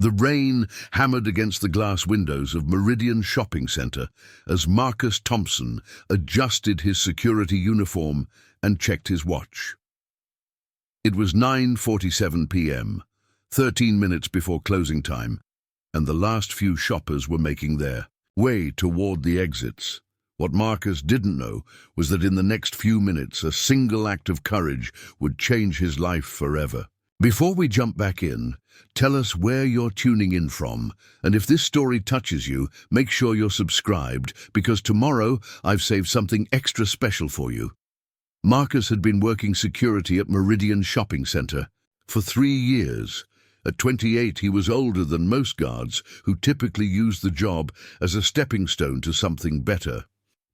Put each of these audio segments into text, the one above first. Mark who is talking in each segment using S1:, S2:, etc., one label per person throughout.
S1: The rain hammered against the glass windows of Meridian Shopping Centre as Marcus Thompson adjusted his security uniform and checked his watch. It was 9:47 p.m., 13 minutes before closing time, and the last few shoppers were making their way toward the exits. What Marcus didn't know was that in the next few minutes, a single act of courage would change his life forever. Before we jump back in, tell us where you're tuning in from, and if this story touches you, make sure you're subscribed, because tomorrow I've saved something extra special for you. Marcus had been working security at Meridian Shopping Centre for 3 years. At 28, he was older than most guards who typically use the job as a stepping stone to something better.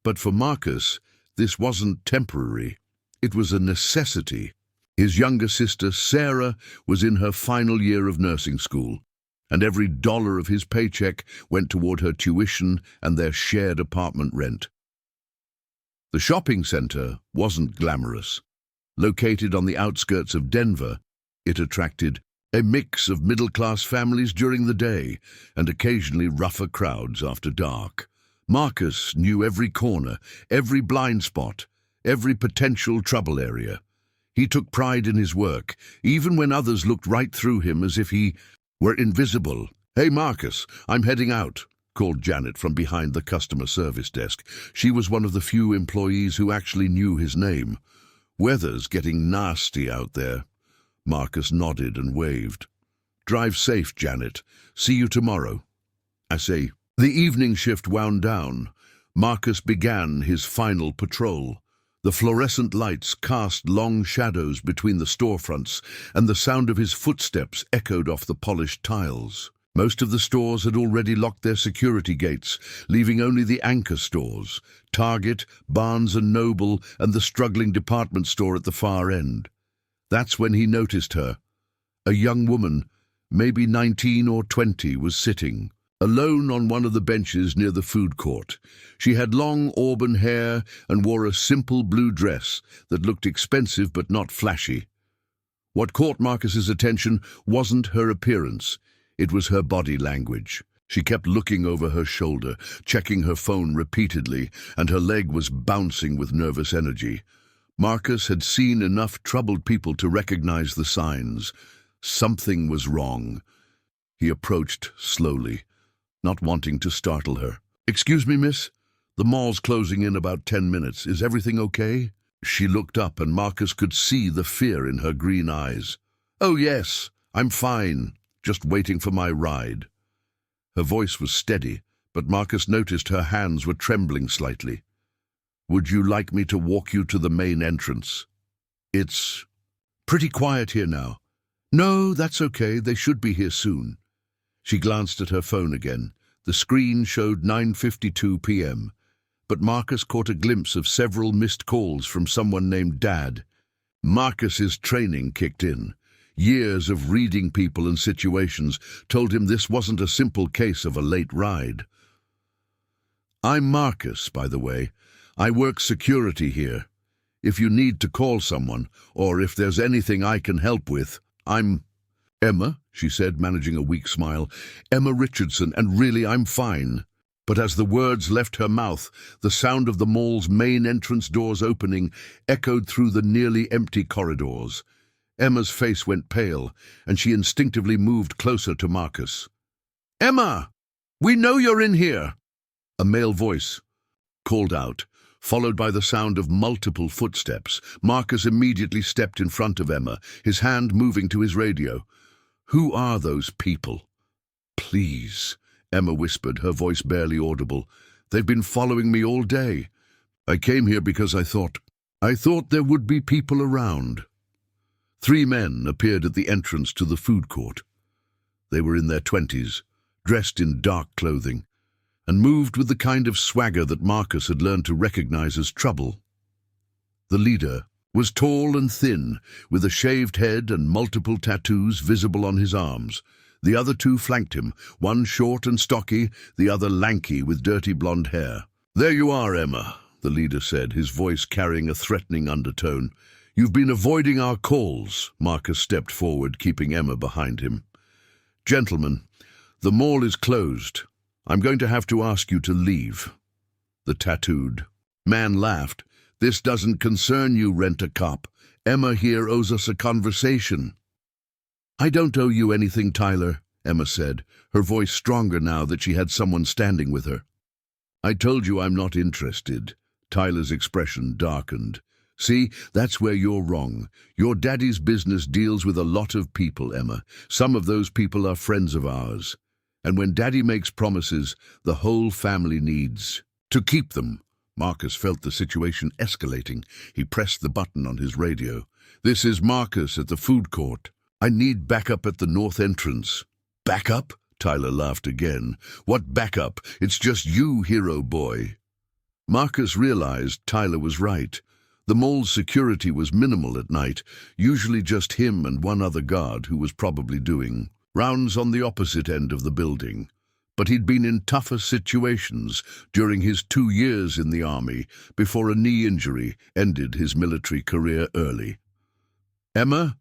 S1: But for Marcus, this wasn't temporary. It was a necessity. His younger sister, Sarah, was in her final year of nursing school, and every dollar of his paycheck went toward her tuition and their shared apartment rent. The shopping center wasn't glamorous. Located on the outskirts of Denver, it attracted a mix of middle-class families during the day and occasionally rougher crowds after dark. Marcus knew every corner, every blind spot, every potential trouble area. He took pride in his work, even when others looked right through him as if he were invisible. "Hey, Marcus, I'm heading out," called Janet from behind the customer service desk. She was one of the few employees who actually knew his name. "Weather's getting nasty out there." Marcus nodded and waved. "Drive safe, Janet. See you tomorrow." The evening shift wound down. Marcus began his final patrol. The fluorescent lights cast long shadows between the storefronts, and the sound of his footsteps echoed off the polished tiles. Most of the stores had already locked their security gates, leaving only the anchor stores, Target, Barnes & Noble, and the struggling department store at the far end. That's when he noticed her. A young woman, maybe 19 or 20, was sitting alone on one of the benches near the food court. She had long auburn hair and wore a simple blue dress that looked expensive but not flashy. What caught Marcus's attention wasn't her appearance. It was her body language. She kept looking over her shoulder, checking her phone repeatedly, and her leg was bouncing with nervous energy. Marcus had seen enough troubled people to recognize the signs. Something was wrong. He approached slowly, not wanting to startle her. "Excuse me, miss? The mall's closing in about 10 minutes. Is everything okay?" She looked up, and Marcus could see the fear in her green eyes. "Oh, yes, I'm fine. Just waiting for my ride." Her voice was steady, but Marcus noticed her hands were trembling slightly. "Would you like me to walk you to the main entrance? It's pretty quiet here now." "No, that's okay. They should be here soon." She glanced at her phone again. The screen showed 9:52 p.m., but Marcus caught a glimpse of several missed calls from someone named Dad. Marcus's training kicked in. Years of reading people and situations told him this wasn't a simple case of a late ride. "I'm Marcus, by the way. I work security here. If you need to call someone, or if there's anything I can help with, I'm..." "Emma," she said, managing a weak smile. "Emma Richardson, and really I'm fine." But as the words left her mouth, the sound of the mall's main entrance doors opening echoed through the nearly empty corridors. Emma's face went pale, and she instinctively moved closer to Marcus. "Emma! We know you're in here!" A male voice called out, followed by the sound of multiple footsteps. Marcus immediately stepped in front of Emma, his hand moving to his radio. "Who are those people?" "Please," Emma whispered, her voice barely audible. "They've been following me all day. I came here because I thought there would be people around." 3 men appeared at the entrance to the food court. They were in their 20s, dressed in dark clothing, and moved with the kind of swagger that Marcus had learned to recognize as trouble. The leader was tall and thin, with a shaved head and multiple tattoos visible on his arms. The other 2 flanked him, one short and stocky, the other lanky with dirty blonde hair. "There you are, Emma," the leader said, his voice carrying a threatening undertone. "You've been avoiding our calls." Marcus stepped forward, keeping Emma behind him. Gentlemen, the mall is closed. I'm going to have to ask you to leave. The tattooed man laughed. This doesn't concern you, Rent-A-Cop. Emma here owes us a conversation. I don't owe you anything, Tyler, Emma said, her voice stronger now that she had someone standing with her. I told you I'm not interested. Tyler's expression darkened. See, that's where you're wrong. Your daddy's business deals with a lot of people, Emma. Some of those people are friends of ours. And when Daddy makes promises, the whole family needs to keep them. Marcus felt the situation escalating. He pressed the button on his radio. This is Marcus at the food court. I need backup at the north entrance. Backup? Tyler laughed again. What backup? It's just you, hero boy. Marcus realized Tyler was right. The mall's security was minimal at night, usually just him and one other guard who was probably doing rounds on the opposite end of the building. But he'd been in tougher situations during his 2 years in the army before a knee injury ended his military career early. Emma,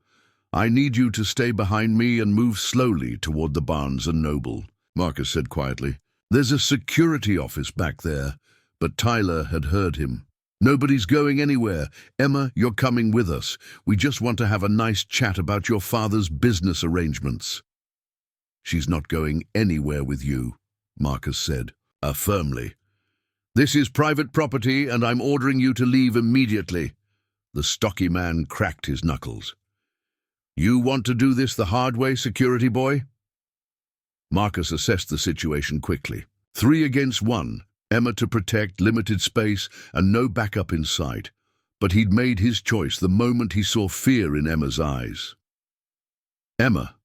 S1: I need you to stay behind me and move slowly toward the Barnes & Noble, Marcus said quietly. There's a security office back there, but Tyler had heard him. Nobody's going anywhere. Emma, you're coming with us. We just want to have a nice chat about your father's business arrangements. She's not going anywhere with you, Marcus said, firmly. This is private property and I'm ordering you to leave immediately. The stocky man cracked his knuckles. You want to do this the hard way, security boy? Marcus assessed the situation quickly. 3 against 1. Emma to protect, limited space, and no backup in sight. But he'd made his choice the moment he saw fear in Emma's eyes. Emma,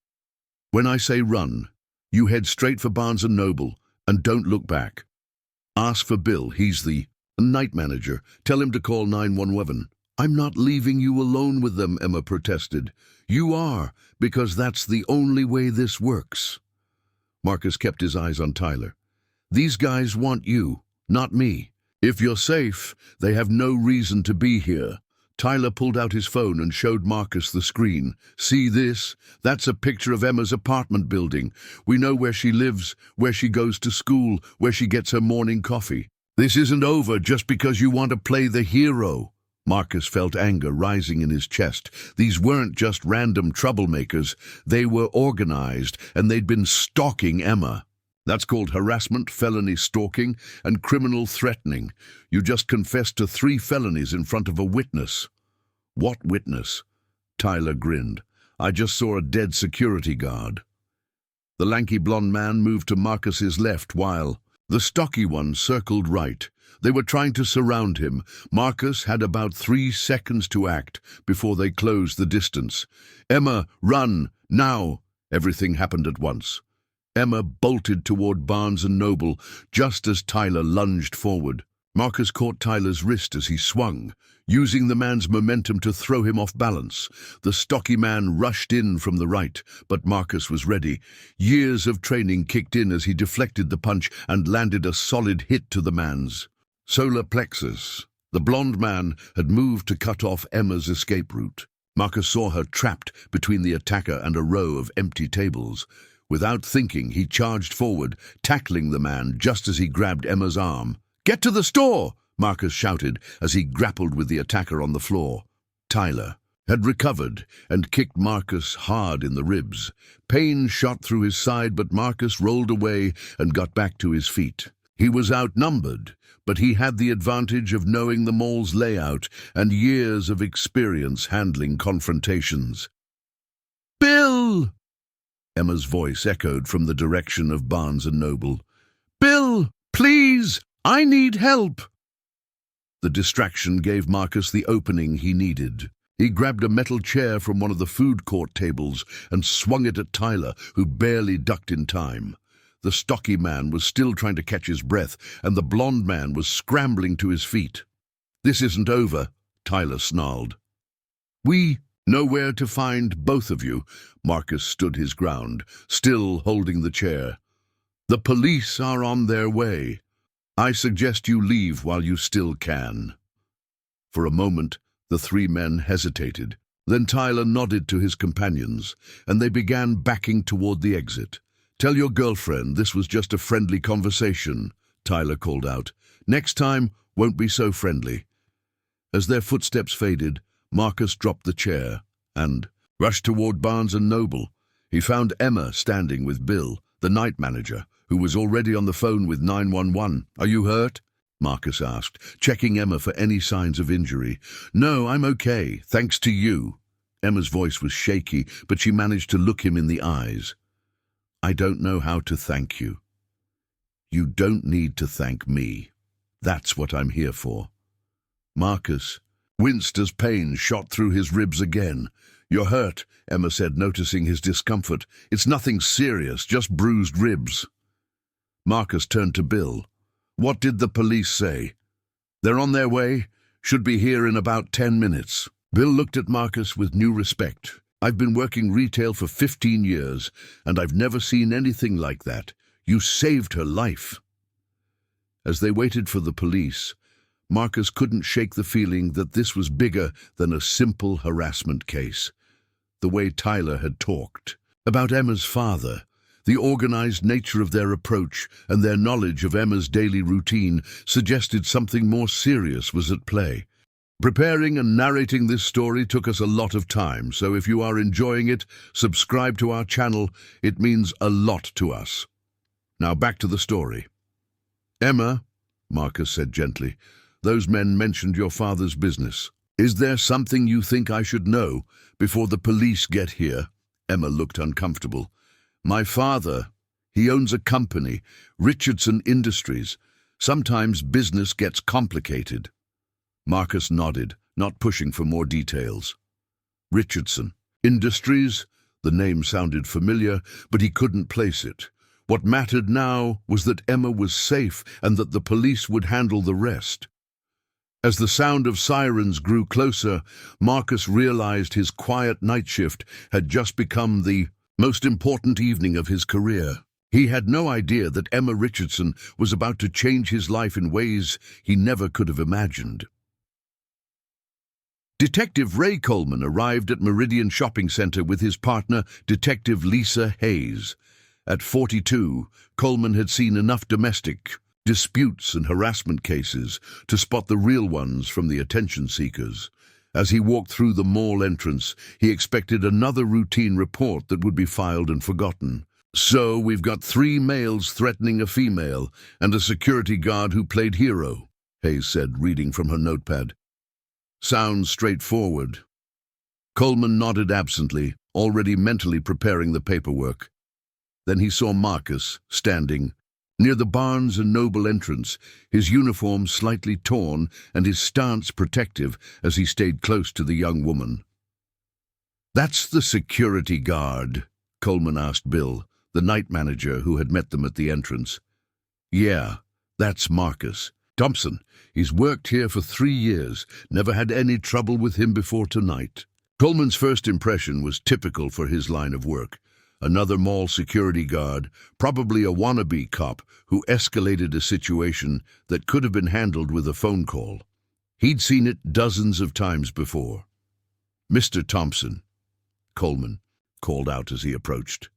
S1: when I say run, you head straight for Barnes & Noble and don't look back. Ask for Bill, he's the night manager. Tell him to call 911. I'm not leaving you alone with them, Emma protested. You are, because that's the only way this works. Marcus kept his eyes on Tyler. These guys want you, not me. If you're safe, they have no reason to be here. Tyler pulled out his phone and showed Marcus the screen. See this? That's a picture of Emma's apartment building. We know where she lives, where she goes to school, where she gets her morning coffee. This isn't over just because you want to play the hero. Marcus felt anger rising in his chest. These weren't just random troublemakers. They were organized, and they'd been stalking Emma. That's called harassment, felony stalking, and criminal threatening. You just confessed to 3 felonies in front of a witness. What witness? Tyler grinned. I just saw a dead security guard. The lanky blonde man moved to Marcus's left while the stocky one circled right. They were trying to surround him. Marcus had about 3 seconds to act before they closed the distance. Emma, run, now! Everything happened at once. Emma bolted toward Barnes & Noble just as Tyler lunged forward. Marcus caught Tyler's wrist as he swung, using the man's momentum to throw him off balance. The stocky man rushed in from the right, but Marcus was ready. Years of training kicked in as he deflected the punch and landed a solid hit to the man's solar plexus. The blonde man had moved to cut off Emma's escape route. Marcus saw her trapped between the attacker and a row of empty tables. Without thinking, he charged forward, tackling the man just as he grabbed Emma's arm. Get to the store! Marcus shouted as he grappled with the attacker on the floor. Tyler had recovered and kicked Marcus hard in the ribs. Pain shot through his side, but Marcus rolled away and got back to his feet. He was outnumbered, but he had the advantage of knowing the mall's layout and years of experience handling confrontations. Bill! Emma's voice echoed from the direction of Barnes & Noble. Bill, please, I need help. The distraction gave Marcus the opening he needed. He grabbed a metal chair from one of the food court tables and swung it at Tyler, who barely ducked in time. The stocky man was still trying to catch his breath, and the blonde man was scrambling to his feet. This isn't over, Tyler snarled. We know where to find both of you. Marcus stood his ground, still holding the chair. The police are on their way. I suggest you leave while you still can. For a moment, the 3 men hesitated. Then Tyler nodded to his companions, and they began backing toward the exit. "Tell your girlfriend this was just a friendly conversation," Tyler called out. "Next time won't be so friendly." As their footsteps faded, Marcus dropped the chair and rushed toward Barnes and Noble. He found Emma standing with Bill, the night manager, who was already on the phone with 911. "Are you hurt?" Marcus asked, checking Emma for any signs of injury. "No, I'm okay, thanks to you." Emma's voice was shaky, but she managed to look him in the eyes. "I don't know how to thank you." "You don't need to thank me. That's what I'm here for." Marcus winced as pain shot through his ribs again. "You're hurt," Emma said, noticing his discomfort. "It's nothing serious, just bruised ribs." Marcus turned to Bill. "What did the police say?" "They're on their way. Should be here in about 10 minutes. Bill looked at Marcus with new respect. "I've been working retail for 15 years, and I've never seen anything like that. You saved her life." As they waited for the police, Marcus couldn't shake the feeling that this was bigger than a simple harassment case. The way Tyler had talked about Emma's father, the organized nature of their approach, and their knowledge of Emma's daily routine suggested something more serious was at play. Preparing and narrating this story took us a lot of time, so if you are enjoying it, subscribe to our channel. It means a lot to us. Now back to the story. "Emma," Marcus said gently, "those men mentioned your father's business. Is there something you think I should know before the police get here?" Emma looked uncomfortable. "My father, he owns a company, Richardson Industries. Sometimes business gets complicated." Marcus nodded, not pushing for more details. Richardson Industries? The name sounded familiar, but he couldn't place it. What mattered now was that Emma was safe and that the police would handle the rest. As the sound of sirens grew closer, Marcus realized his quiet night shift had just become the most important evening of his career. He had no idea that Emma Richardson was about to change his life in ways he never could have imagined. Detective Ray Coleman arrived at Meridian Shopping Center with his partner, Detective Lisa Hayes. At 42, Coleman had seen enough domestic disputes and harassment cases to spot the real ones from the attention seekers. As he walked through the mall entrance, he expected another routine report that would be filed and forgotten. "So we've got 3 males threatening a female and a security guard who played hero," Hayes said, reading from her notepad. "Sounds straightforward." Coleman nodded absently, already mentally preparing the paperwork. Then he saw Marcus standing near the Barnes and Noble entrance, his uniform slightly torn and his stance protective as he stayed close to the young woman. "That's the security guard?" Coleman asked Bill, the night manager who had met them at the entrance. "Yeah, that's Marcus Thompson. He's worked here for 3 years, never had any trouble with him before tonight." Coleman's first impression was typical for his line of work. Another mall security guard, probably a wannabe cop who escalated a situation that could have been handled with a phone call. He'd seen it dozens of times before. "Mr. Thompson," Coleman called out as he approached.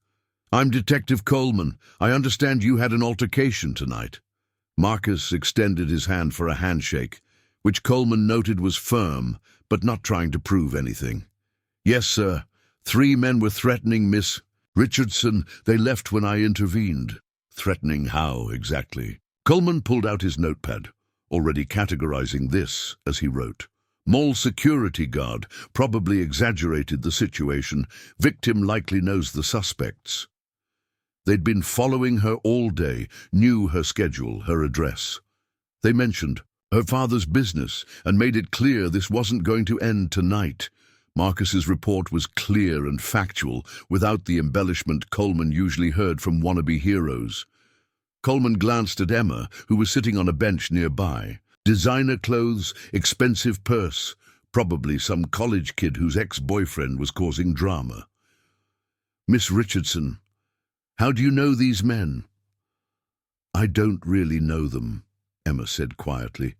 S1: "I'm Detective Coleman. I understand you had an altercation tonight." Marcus extended his hand for a handshake, which Coleman noted was firm, but not trying to prove anything. "Yes, sir. 3 men were threatening Miss Richardson. They left when I intervened." "Threatening how, exactly?" Coleman pulled out his notepad, already categorizing this as he wrote. "Mall security guard, probably exaggerated the situation. Victim likely knows the suspects." They'd been following her all day, knew her schedule, her address. They mentioned her father's business and made it clear this wasn't going to end tonight. Marcus's report was clear and factual, without the embellishment Coleman usually heard from wannabe heroes. Coleman glanced at Emma, who was sitting on a bench nearby. Designer clothes, expensive purse, probably some college kid whose ex-boyfriend was causing drama. "Miss Richardson, how do you know these men?" "I don't really know them," Emma said quietly.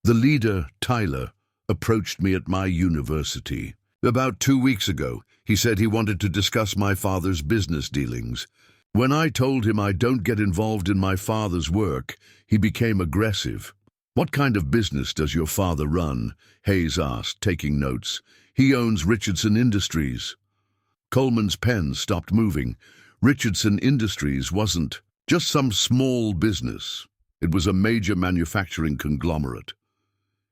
S1: "The leader, Tyler, approached me at my university. About 2 weeks ago, he said he wanted to discuss my father's business dealings. When I told him I don't get involved in my father's work, he became aggressive. What kind of business does your father run? Hayes asked, taking notes. He owns Richardson Industries. Coleman's pen stopped moving. Richardson Industries wasn't just some small business. It was a major manufacturing conglomerate.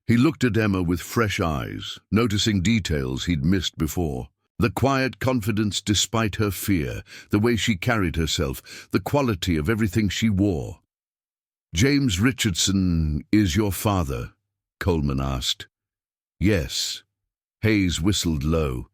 S1: He looked at Emma with fresh eyes, noticing details he'd missed before. The quiet confidence despite her fear, the way she carried herself, the quality of everything she wore. "James Richardson is your father?" Coleman asked. "Yes." Hayes whistled low.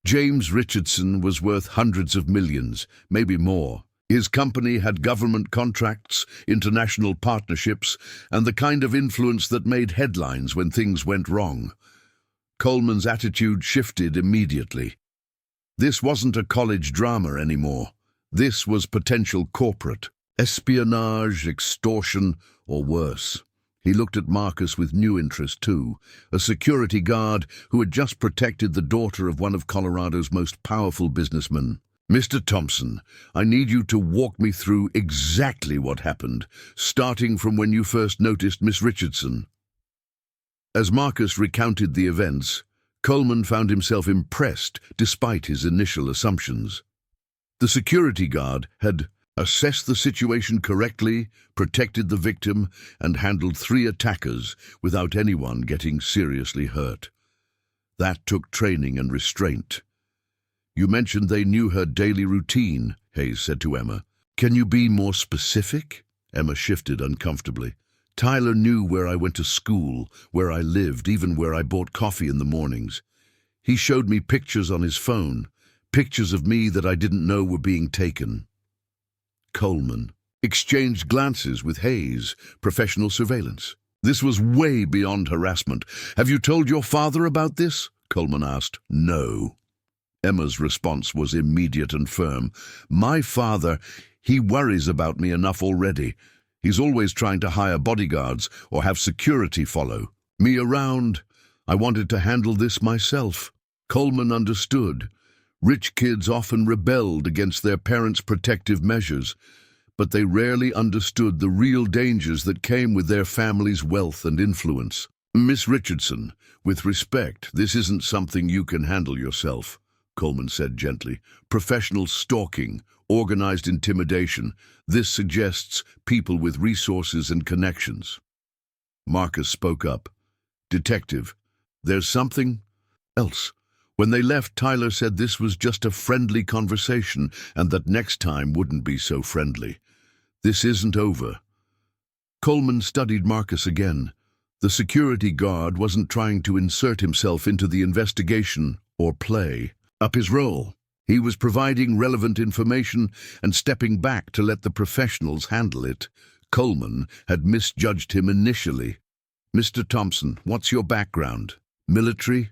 S1: James Richardson was worth hundreds of millions, maybe more. His company had government contracts, international partnerships, and the kind of influence that made headlines when things went wrong. Coleman's attitude shifted immediately. This wasn't a college drama anymore. This was potential corporate espionage, extortion, or worse. He looked at Marcus with new interest too, a security guard who had just protected the daughter of one of Colorado's most powerful businessmen. "Mr. Thompson, I need you to walk me through exactly what happened, starting from when you first noticed Miss Richardson." As Marcus recounted the events, Coleman found himself impressed despite his initial assumptions. The security guard had assessed the situation correctly, protected the victim, and handled 3 attackers without anyone getting seriously hurt. That took training and restraint. "You mentioned they knew her daily routine," Hayes said to Emma. "Can you be more specific?" Emma shifted uncomfortably. "Tyler knew where I went to school, where I lived, even where I bought coffee in the mornings. He showed me pictures on his phone, pictures of me that I didn't know were being taken." Coleman exchanged glances with Hayes, professional surveillance. This was way beyond harassment. "Have you told your father about this?" Coleman asked. "No." Emma's response was immediate and firm. "My father, he worries about me enough already. He's always trying to hire bodyguards or have security follow me around. I wanted to handle this myself." Coleman understood. Rich kids often rebelled against their parents' protective measures, but they rarely understood the real dangers that came with their family's wealth and influence. "Miss Richardson, with respect, this isn't something you can handle yourself," Coleman said gently. "Professional stalking, organized intimidation, this suggests people with resources and connections." Marcus spoke up. "Detective, there's something else. When they left, Tyler said this was just a friendly conversation and that next time wouldn't be so friendly. This isn't over." Coleman studied Marcus again. The security guard wasn't trying to insert himself into the investigation or play up his role. He was providing relevant information and stepping back to let the professionals handle it. Coleman had misjudged him initially. "Mr. Thompson, what's your background? Military?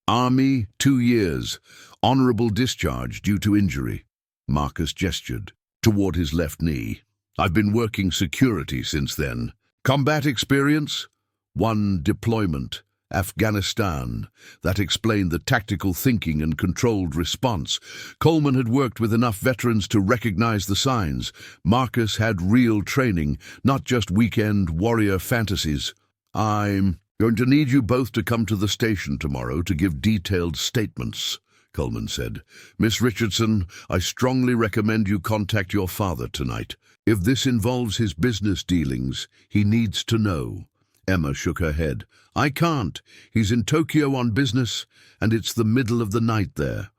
S1: Army, 2 years. Honorable discharge due to injury." Marcus gestured toward his left knee. "I've been working security since then." "Combat experience?" "1 deployment. Afghanistan." That explained the tactical thinking and controlled response. Coleman had worked with enough veterans to recognize the signs. Marcus had real training, not just weekend warrior fantasies. "I'm going to need you both to come to the station tomorrow to give detailed statements," Coleman said. "Miss Richardson, I strongly recommend you contact your father tonight. If this involves his business dealings, he needs to know." Emma shook her head. "I can't. He's in Tokyo on business, and it's the middle of the night there.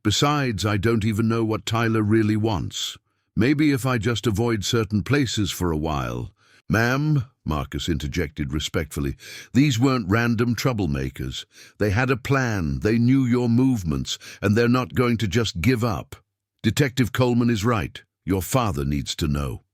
S1: Besides, I don't even know what Tyler really wants. Maybe if I just avoid certain places for a while." "Ma'am," Marcus interjected respectfully, "these weren't random troublemakers. They had a plan, they knew your movements, and they're not going to just give up. Detective Coleman is right. Your father needs to know."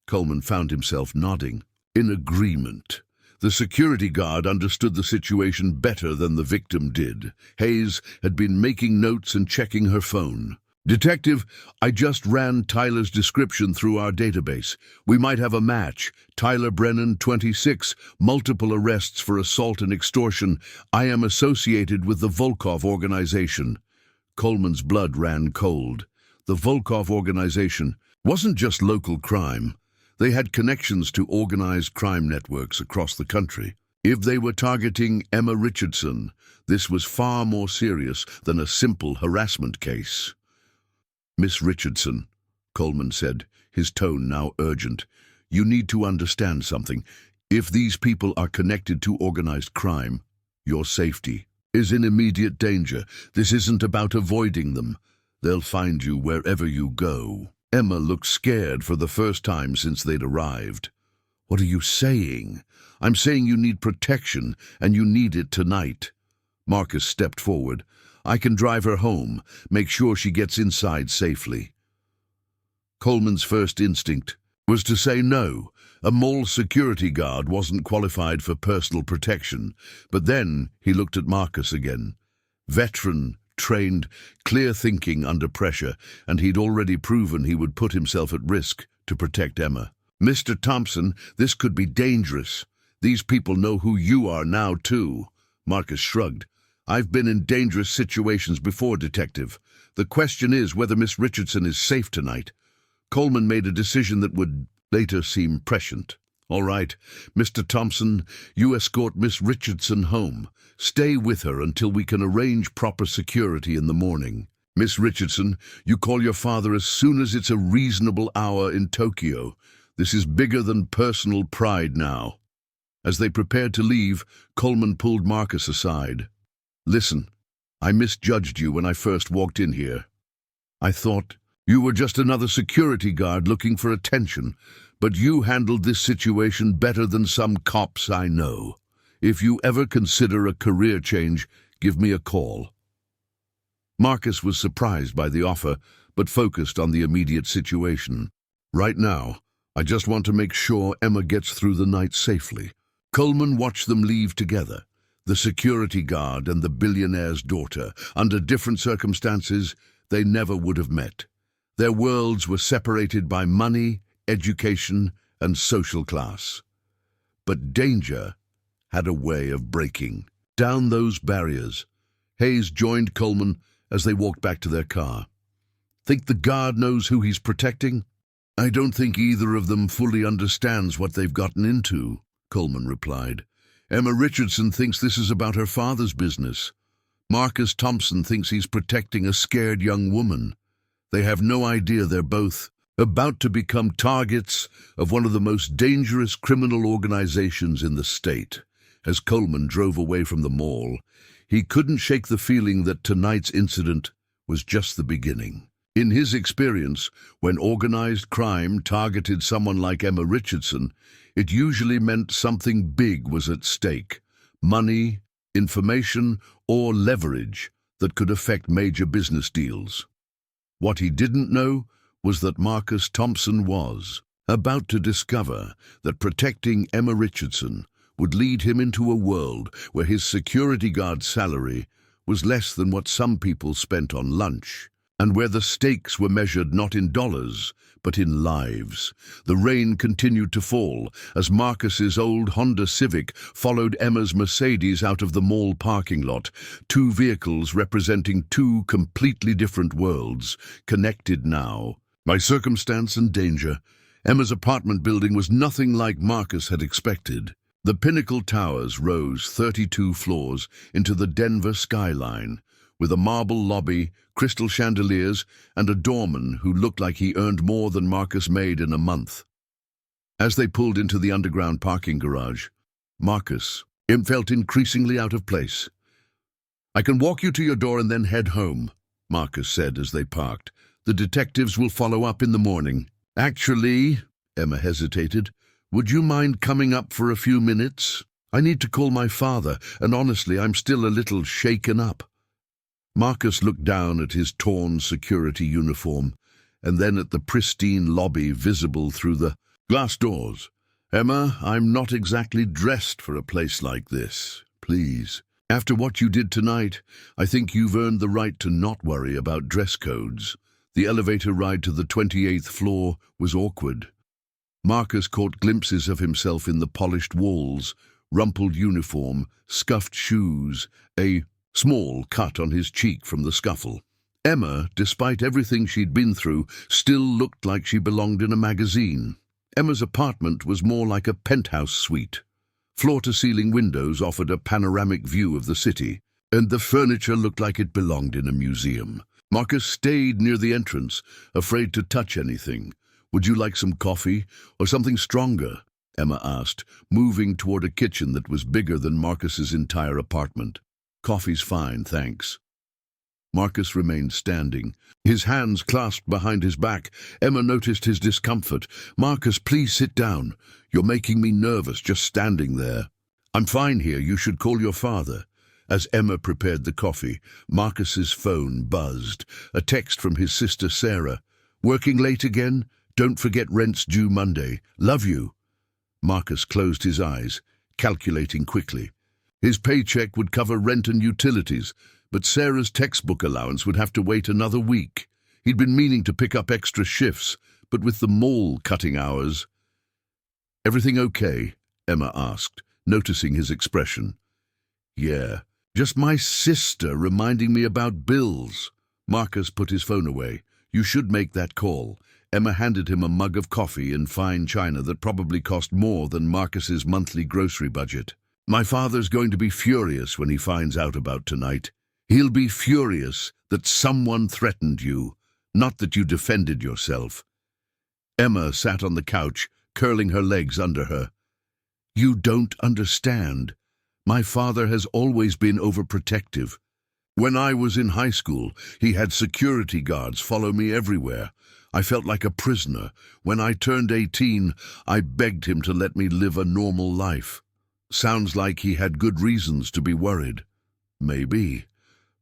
S1: Coleman found himself nodding. In agreement. The security guard understood the situation better than the victim did. Hayes had been making notes and checking her phone. Detective, I just ran Tyler's description through our database. We might have a match. Tyler Brennan, 26, multiple arrests for assault and extortion. I am associated with the Volkov organization. Coleman's blood ran cold. The Volkov organization wasn't just local crime. They had connections to organized crime networks across the country. If they were targeting Emma Richardson, this was far more serious than a simple harassment case. Miss Richardson, Coleman said, his tone now urgent, you need to understand something. If these people are connected to organized crime, your safety is in immediate danger. This isn't about avoiding them. They'll find you wherever you go. Emma looked scared for the first time since they'd arrived. What are you saying? I'm saying you need protection, and you need it tonight. Marcus stepped forward. I can drive her home, make sure she gets inside safely. Coleman's first instinct was to say no. A mall security guard wasn't qualified for personal protection, but then he looked at Marcus again. Veteran, trained, clear thinking under pressure, and he'd already proven he would put himself at risk to protect Emma. Mr. Thompson, this could be dangerous. These people know who you are now, too. Marcus shrugged. I've been in dangerous situations before, Detective. The question is whether Miss Richardson is safe tonight. Coleman made a decision that would later seem prescient. All right, Mr. Thompson, you escort Miss Richardson home. Stay with her until we can arrange proper security in the morning. Miss Richardson, you call your father as soon as it's a reasonable hour in Tokyo. This is bigger than personal pride now. As they prepared to leave, Coleman pulled Marcus aside. Listen, I misjudged you when I first walked in here. I thought you were just another security guard looking for attention, but you handled this situation better than some cops I know. If you ever consider a career change, give me a call. Marcus was surprised by the offer, but focused on the immediate situation. Right now, I just want to make sure Emma gets through the night safely. Coleman watched them leave together. The security guard and the billionaire's daughter. Under different circumstances, they never would have met. Their worlds were separated by money, education, and social class. But danger had a way of breaking down those barriers. Hayes joined Coleman as they walked back to their car. Think the guard knows who he's protecting? I don't think either of them fully understands what they've gotten into, Coleman replied. Emma Richardson thinks this is about her father's business. Marcus Thompson thinks he's protecting a scared young woman. They have no idea they're both about to become targets of one of the most dangerous criminal organizations in the state. As Coleman drove away from the mall, he couldn't shake the feeling that tonight's incident was just the beginning. In his experience, when organized crime targeted someone like Emma Richardson, it usually meant something big was at stake. Money, information, or leverage that could affect major business deals. What he didn't know was that Marcus Thompson was about to discover that protecting Emma Richardson would lead him into a world where his security guard's salary was less than what some people spent on lunch, and where the stakes were measured not in dollars, but in lives. The rain continued to fall as Marcus's old Honda Civic followed Emma's Mercedes out of the mall parking lot, two vehicles representing two completely different worlds, connected now by circumstance and danger. Emma's apartment building was nothing like Marcus had expected. The Pinnacle Towers rose 32 floors into the Denver skyline, with a marble lobby, crystal chandeliers, and a doorman who looked like he earned more than Marcus made in a month. As they pulled into the underground parking garage, Marcus felt increasingly out of place. I can walk you to your door and then head home, Marcus said as they parked. The detectives will follow up in the morning. Actually, Emma hesitated, would you mind coming up for a few minutes? I need to call my father, and honestly, I'm still a little shaken up. Marcus looked down at his torn security uniform, and then at the pristine lobby visible through the glass doors. Emma, I'm not exactly dressed for a place like this. Please. After what you did tonight, I think you've earned the right to not worry about dress codes. The elevator ride to the 28th floor was awkward. Marcus caught glimpses of himself in the polished walls, rumpled uniform, scuffed shoes, a small cut on his cheek from the scuffle. Emma, despite everything she'd been through, still looked like she belonged in a magazine. Emma's apartment was more like a penthouse suite. Floor-to-ceiling windows offered a panoramic view of the city, and the furniture looked like it belonged in a museum. Marcus stayed near the entrance, afraid to touch anything. "Would you like some coffee, or something stronger?" Emma asked, moving toward a kitchen that was bigger than Marcus's entire apartment. "Coffee's fine, thanks." Marcus remained standing, his hands clasped behind his back. Emma noticed his discomfort. "Marcus, please sit down. You're making me nervous just standing there." "I'm fine here. You should call your father." As Emma prepared the coffee, Marcus's phone buzzed. A text from his sister Sarah. "Working late again? Don't forget rent's due Monday. Love you." Marcus closed his eyes, calculating quickly. His paycheck would cover rent and utilities, but Sarah's textbook allowance would have to wait another week. He'd been meaning to pick up extra shifts, but with the mall cutting hours... "Everything okay?" Emma asked, noticing his expression. "Yeah, just my sister reminding me about bills." Marcus put his phone away. "You should make that call." Emma handed him a mug of coffee in fine china that probably cost more than Marcus's monthly grocery budget. "My father's going to be furious when he finds out about tonight. He'll be furious that someone threatened you, not that you defended yourself." Emma sat on the couch, curling her legs under her. "You don't understand. My father has always been overprotective. When I was in high school, he had security guards follow me everywhere. I felt like a prisoner. When I turned 18, I begged him to let me live a normal life. Sounds like he had good reasons to be worried. Maybe.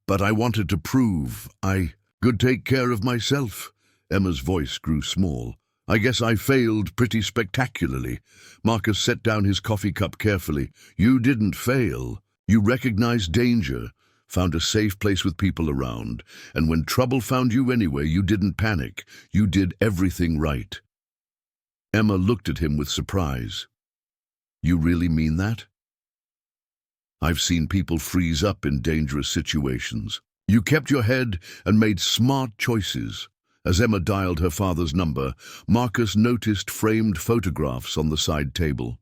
S1: But I wanted to prove I could take care of myself." Emma's voice grew small. "I guess I failed pretty spectacularly." Marcus set down his coffee cup carefully. "You didn't fail. You recognized danger, found a safe place with people around, and when trouble found you anyway, you didn't panic. You did everything right." Emma looked at him with surprise. "You really mean that?" "I've seen people freeze up in dangerous situations. You kept your head and made smart choices." As Emma dialed her father's number, Marcus noticed framed photographs on the side table.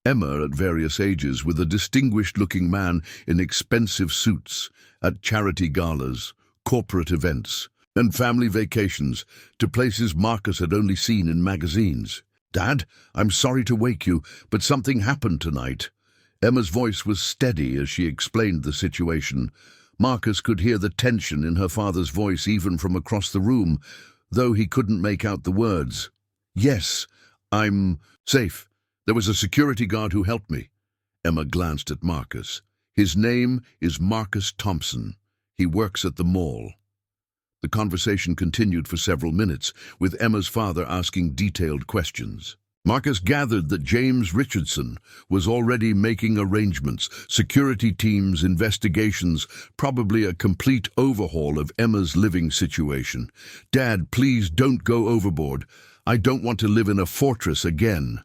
S1: Emma at various ages with a distinguished-looking man in expensive suits, at charity galas, corporate events, and family vacations to places Marcus had only seen in magazines. "Dad, I'm sorry to wake you, but something happened tonight." Emma's voice was steady as she explained the situation. Marcus could hear the tension in her father's voice even from across the room, though he couldn't make out the words. "Yes, I'm safe. There was a security guard who helped me." Emma glanced at Marcus. "His name is Marcus Thompson. He works at the mall." The conversation continued for several minutes, with Emma's father asking detailed questions. Marcus gathered that James Richardson was already making arrangements, security teams, investigations, probably a complete overhaul of Emma's living situation. "Dad, please don't go overboard. I don't want to live in a fortress again."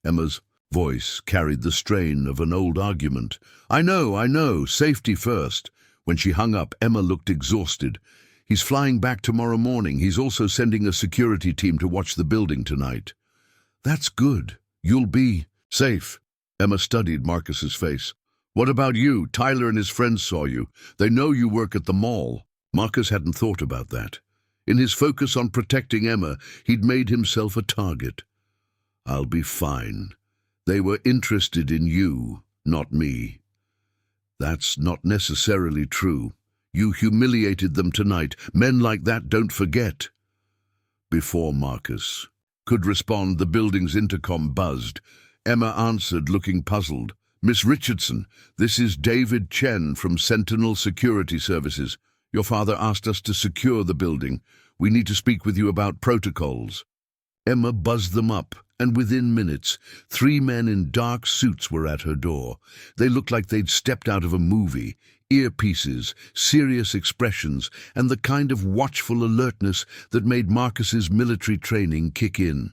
S1: Emma's voice carried the strain of an old argument. I know, safety first." When she hung up, Emma looked exhausted. "He's flying back tomorrow morning. He's also sending a security team to watch the building tonight." "That's good. You'll be safe." Emma studied Marcus's face. "What about you? Tyler and his friends saw you. They know you work at the mall." Marcus hadn't thought about that. In his focus on protecting Emma, he'd made himself a target. "I'll be fine. They were interested in you, not me." "That's not necessarily true. You humiliated them tonight. Men like that don't forget." Before Marcus could respond, the building's intercom buzzed. Emma answered, looking puzzled. "Miss Richardson, this is David Chen from Sentinel Security Services. Your father asked us to secure the building. We need to speak with you about protocols." Emma buzzed them up, And within minutes, 3 men in dark suits were at her door. They looked like they'd stepped out of a movie. Earpieces, serious expressions, and the kind of watchful alertness that made Marcus's military training kick in.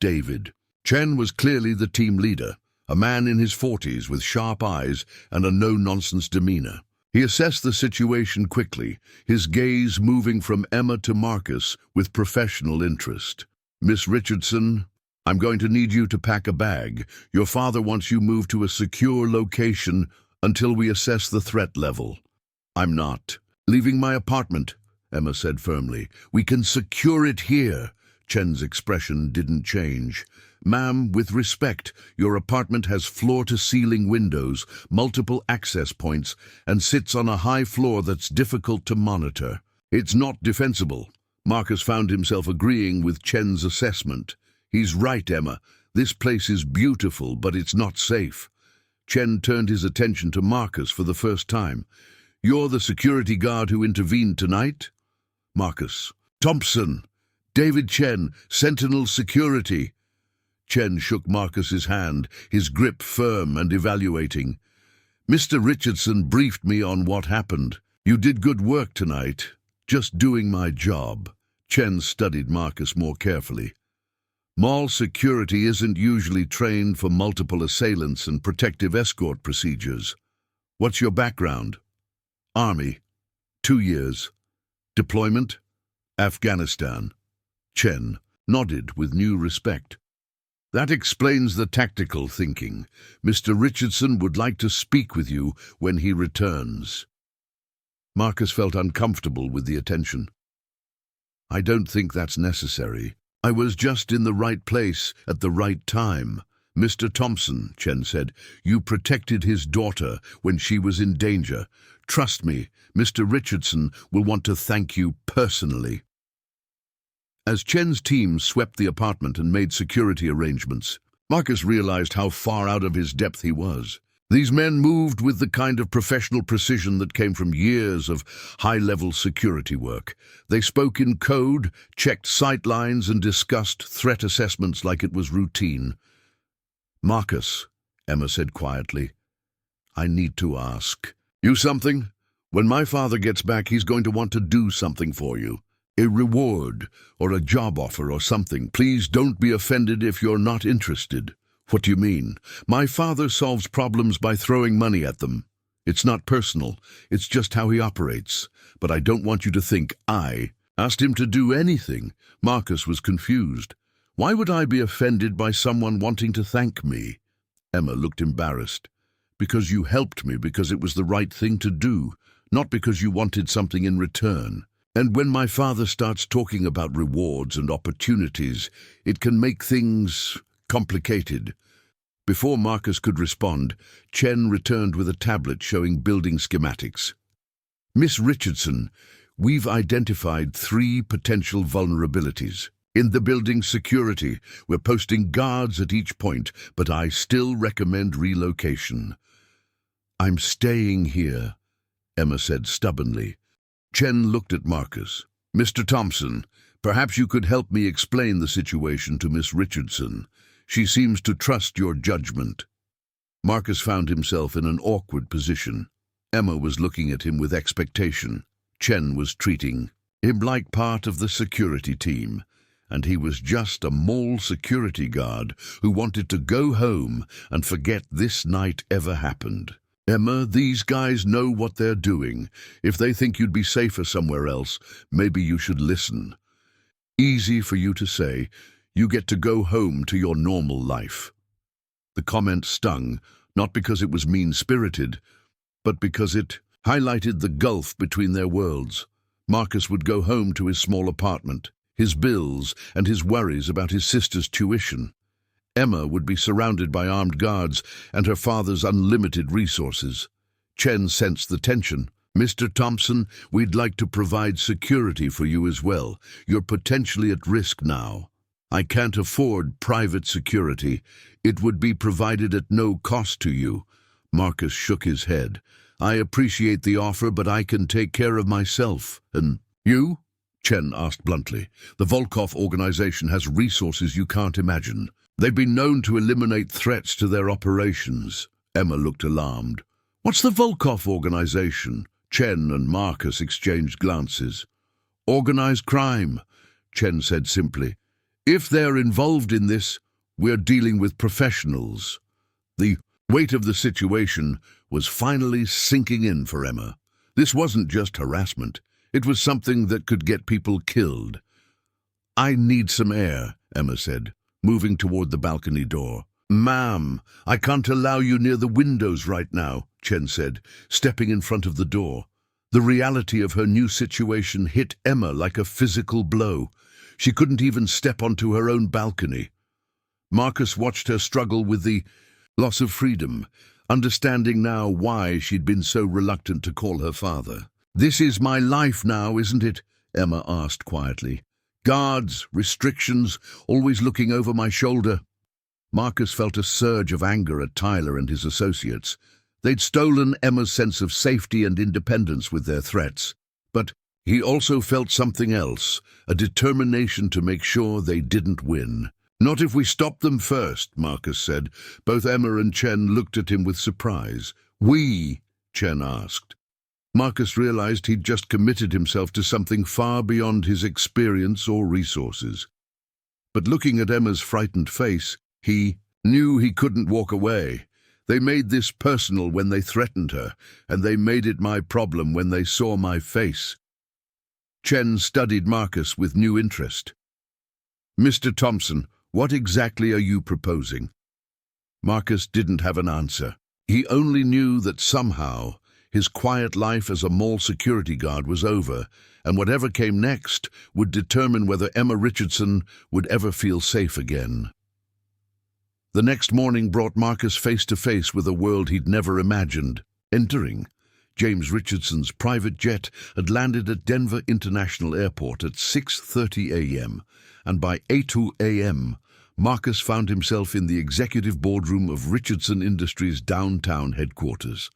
S1: David. Chen was clearly the team leader, a man in his 40s with sharp eyes and a no-nonsense demeanor. He assessed the situation quickly, his gaze moving from Emma to Marcus with professional interest. "Miss Richardson, I'm going to need you to pack a bag. Your father wants you moved to a secure location until we assess the threat level." "I'm not leaving my apartment," Emma said firmly. "We can secure it here." Chen's expression didn't change. "Ma'am, with respect, your apartment has floor-to-ceiling windows, multiple access points, and sits on a high floor that's difficult to monitor. It's not defensible." Marcus found himself agreeing with Chen's assessment. "He's right, Emma. This place is beautiful, but it's not safe." Chen turned his attention to Marcus for the first time. "You're the security guard who intervened tonight?" Marcus. "Thompson. David Chen, Sentinel Security." Chen shook Marcus's hand, his grip firm and evaluating. "Mr. Richardson briefed me on what happened. You did good work tonight. Just doing my job." Chen studied Marcus more carefully. "Mall security isn't usually trained for multiple assailants and protective escort procedures. What's your background?" "Army. 2 years. Deployment? Afghanistan." Chen nodded with new respect. "That explains the tactical thinking. Mr. Richardson would like to speak with you when he returns." Marcus felt uncomfortable with the attention. "I don't think that's necessary. I was just in the right place at the right time." "Mr. Thompson," Chen said, "you protected his daughter when she was in danger. Trust me, Mr. Richardson will want to thank you personally." As Chen's team swept the apartment and made security arrangements, Marcus realized how far out of his depth he was. These men moved with the kind of professional precision that came from years of high-level security work. They spoke in code, checked sight lines, and discussed threat assessments like it was routine. "Marcus," Emma said quietly, "I need to ask you something. When my father gets back, he's going to want to do something for you. A reward, or a job offer, or something. Please don't be offended if you're not interested." "What do you mean?" "My father solves problems by throwing money at them. It's not personal, it's just how he operates. But I don't want you to think I asked him to do anything." Marcus was confused. "Why would I be offended by someone wanting to thank me?" Emma looked embarrassed. "Because you helped me because it was the right thing to do, not because you wanted something in return. And when my father starts talking about rewards and opportunities, it can make things complicated." Before Marcus could respond, Chen returned with a tablet showing building schematics. "Miss Richardson, we've identified 3 potential vulnerabilities. In the building's security, we're posting guards at each point, but I still recommend relocation." "I'm staying here," Emma said stubbornly. Chen looked at Marcus. "Mr. Thompson, perhaps you could help me explain the situation to Miss Richardson. She seems to trust your judgment." Marcus found himself in an awkward position. Emma was looking at him with expectation. Chen was treating him like part of the security team, and he was just a mall security guard who wanted to go home and forget this night ever happened. "Emma, these guys know what they're doing. If they think you'd be safer somewhere else, maybe you should listen." "Easy for you to say. You get to go home to your normal life." The comment stung, not because it was mean-spirited, but because it highlighted the gulf between their worlds. Marcus would go home to his small apartment, his bills, and his worries about his sister's tuition. Emma would be surrounded by armed guards and her father's unlimited resources. Chen sensed the tension. "Mr. Thompson, we'd like to provide security for you as well. You're potentially at risk now." "I can't afford private security. It would be provided at no cost to you." Marcus shook his head. "I appreciate the offer, but I can take care of myself." "And you?" Chen asked bluntly. "The Volkov organization has resources you can't imagine. They've been known to eliminate threats to their operations. Emma looked alarmed. What's the Volkov organization? Chen and Marcus exchanged glances. Organized crime, Chen said simply. If they're involved in this, we're dealing with professionals. The weight of the situation was finally sinking in for Emma. This wasn't just harassment. It was something that could get people killed. I need some air, Emma said, moving toward the balcony door. Ma'am, I can't allow you near the windows right now, Chen said, stepping in front of the door. The reality of her new situation hit Emma like a physical blow. She couldn't even step onto her own balcony. Marcus watched her struggle with the loss of freedom, understanding now why she'd been so reluctant to call her father. This is my life now, isn't it? Emma asked quietly. Guards, restrictions, always looking over my shoulder. Marcus felt a surge of anger at Tyler and his associates. They'd stolen Emma's sense of safety and independence with their threats. But he also felt something else, a determination to make sure they didn't win. Not if we stop them first, Marcus said. Both Emma and Chen looked at him with surprise. We? Chen asked. Marcus realized he'd just committed himself to something far beyond his experience or resources. But looking at Emma's frightened face, he knew he couldn't walk away. They made this personal when they threatened her, and they made it my problem when they saw my face. Chen studied Marcus with new interest. Mr. Thompson, what exactly are you proposing? Marcus didn't have an answer. He only knew that somehow his quiet life as a mall security guard was over, and whatever came next would determine whether Emma Richardson would ever feel safe again. The next morning brought Marcus face to face with a world he'd never imagined. Entering, James Richardson's private jet had landed at Denver International Airport at 6:30 a.m., and by 8:00 a.m., Marcus found himself in the executive boardroom of Richardson Industries' downtown headquarters.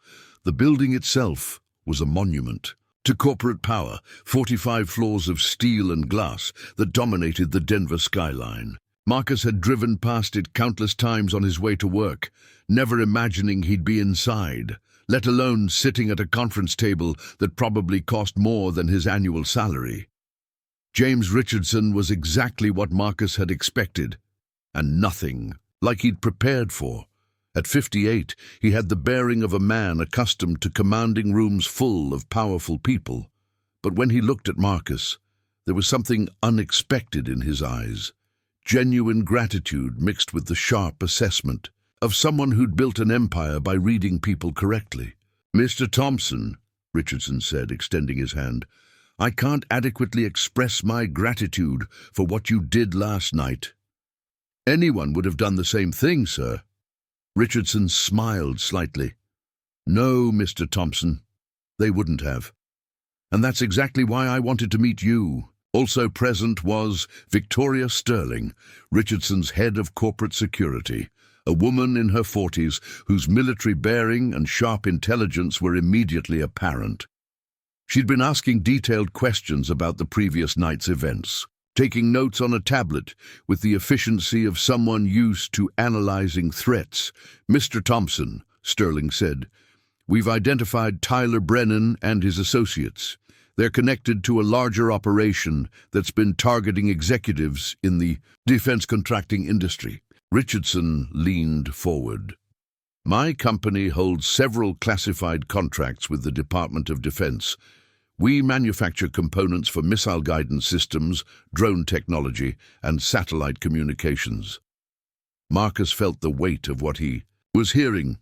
S1: The building itself was a monument to corporate power, 45 floors of steel and glass that dominated the Denver skyline. Marcus had driven past it countless times on his way to work, never imagining he'd be inside, let alone sitting at a conference table that probably cost more than his annual salary. James Richardson was exactly what Marcus had expected, and nothing like he'd prepared for. At 58, he had the bearing of a man accustomed to commanding rooms full of powerful people. But when he looked at Marcus, there was something unexpected in his eyes. Genuine gratitude mixed with the sharp assessment of someone who'd built an empire by reading people correctly. Mr. Thompson, Richardson said, extending his hand, I can't adequately express my gratitude for what you did last night. Anyone would have done the same thing, sir. Richardson smiled slightly. No, Mr. Thompson, they wouldn't have. And that's exactly why I wanted to meet you. Also present was Victoria Sterling, Richardson's head of corporate security, a woman in her 40s whose military bearing and sharp intelligence were immediately apparent. She'd been asking detailed questions about the previous night's events, taking notes on a tablet with the efficiency of someone used to analyzing threats. Mr. Thompson, Sterling said, we've identified Tyler Brennan and his associates. They're connected to a larger operation that's been targeting executives in the defense contracting industry. Richardson leaned forward. My company holds several classified contracts with the Department of Defense. We manufacture components for missile guidance systems, drone technology, and satellite communications. Marcus felt the weight of what he was hearing.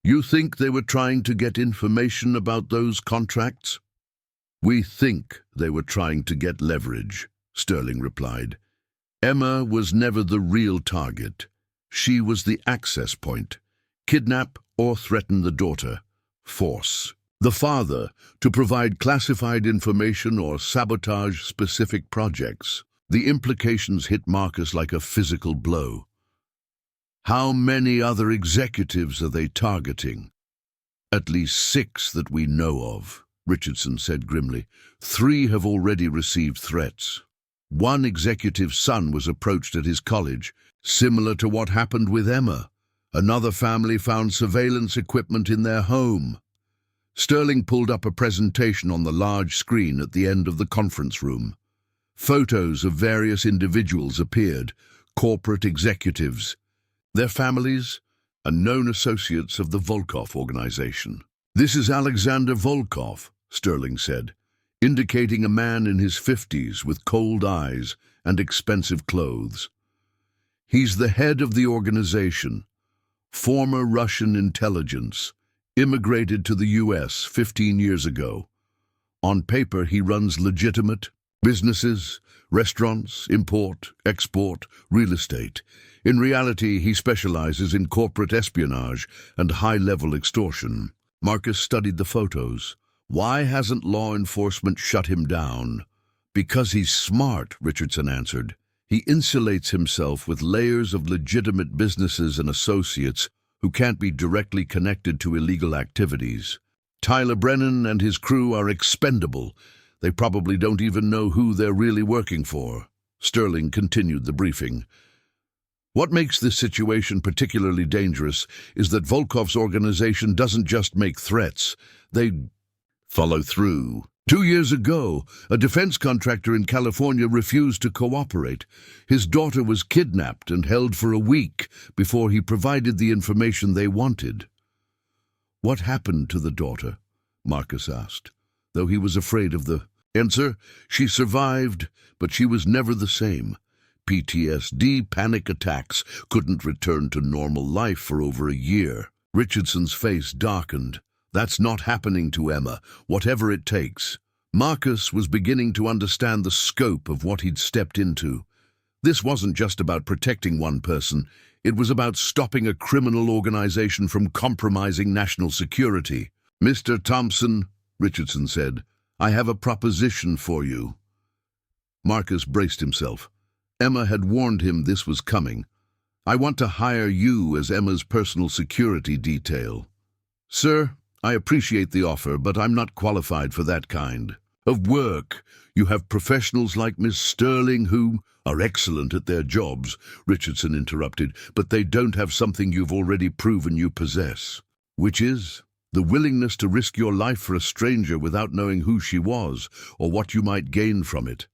S1: You think they were trying to get information about those contracts? We think they were trying to get leverage, Sterling replied. Emma was never the real target. She was the access point. Kidnap or threaten the daughter. Force the father to provide classified information or sabotage specific projects. The implications hit Marcus like a physical blow. How many other executives are they targeting? At least 6 that we know of, Richardson said grimly. 3 have already received threats. One executive's son was approached at his college, similar to what happened with Emma. Another family found surveillance equipment in their home. Sterling pulled up a presentation on the large screen at the end of the conference room. Photos of various individuals appeared, corporate executives, their families, and known associates of the Volkov organization. "This is Alexander Volkov," Sterling said, indicating a man in his 50s with cold eyes and expensive clothes. "He's the head of the organization, former Russian intelligence, immigrated to the US 15 years ago. On paper, he runs legitimate businesses, restaurants, import, export, real estate. In reality, he specializes in corporate espionage and high-level extortion." Marcus studied the photos. "Why hasn't law enforcement shut him down?" "Because he's smart," Richardson answered. "He insulates himself with layers of legitimate businesses and associates who can't be directly connected to illegal activities. Tyler Brennan and his crew are expendable. They probably don't even know who they're really working for." Sterling continued the briefing. "What makes this situation particularly dangerous is that Volkov's organization doesn't just make threats, they follow through. 2 years ago, a defense contractor in California refused to cooperate. His daughter was kidnapped and held for a week before he provided the information they wanted." "What happened to the daughter?" Marcus asked, though he was afraid of the answer. "She survived, but she was never the same. PTSD, panic attacks, couldn't return to normal life for over a year." Richardson's face darkened. "That's not happening to Emma, whatever it takes." Marcus was beginning to understand the scope of what he'd stepped into. This wasn't just about protecting one person, it was about stopping a criminal organization from compromising national security. "Mr. Thompson," Richardson said, "I have a proposition for you." Marcus braced himself. Emma had warned him this was coming. "I want to hire you as Emma's personal security detail." "Sir, I appreciate the offer, but I'm not qualified for that kind of work. You have professionals like Miss Sterling who are excellent at their jobs," Richardson interrupted, "but they don't have something you've already proven you possess." "Which is?" "The willingness to risk your life for a stranger without knowing who she was or what you might gain from it."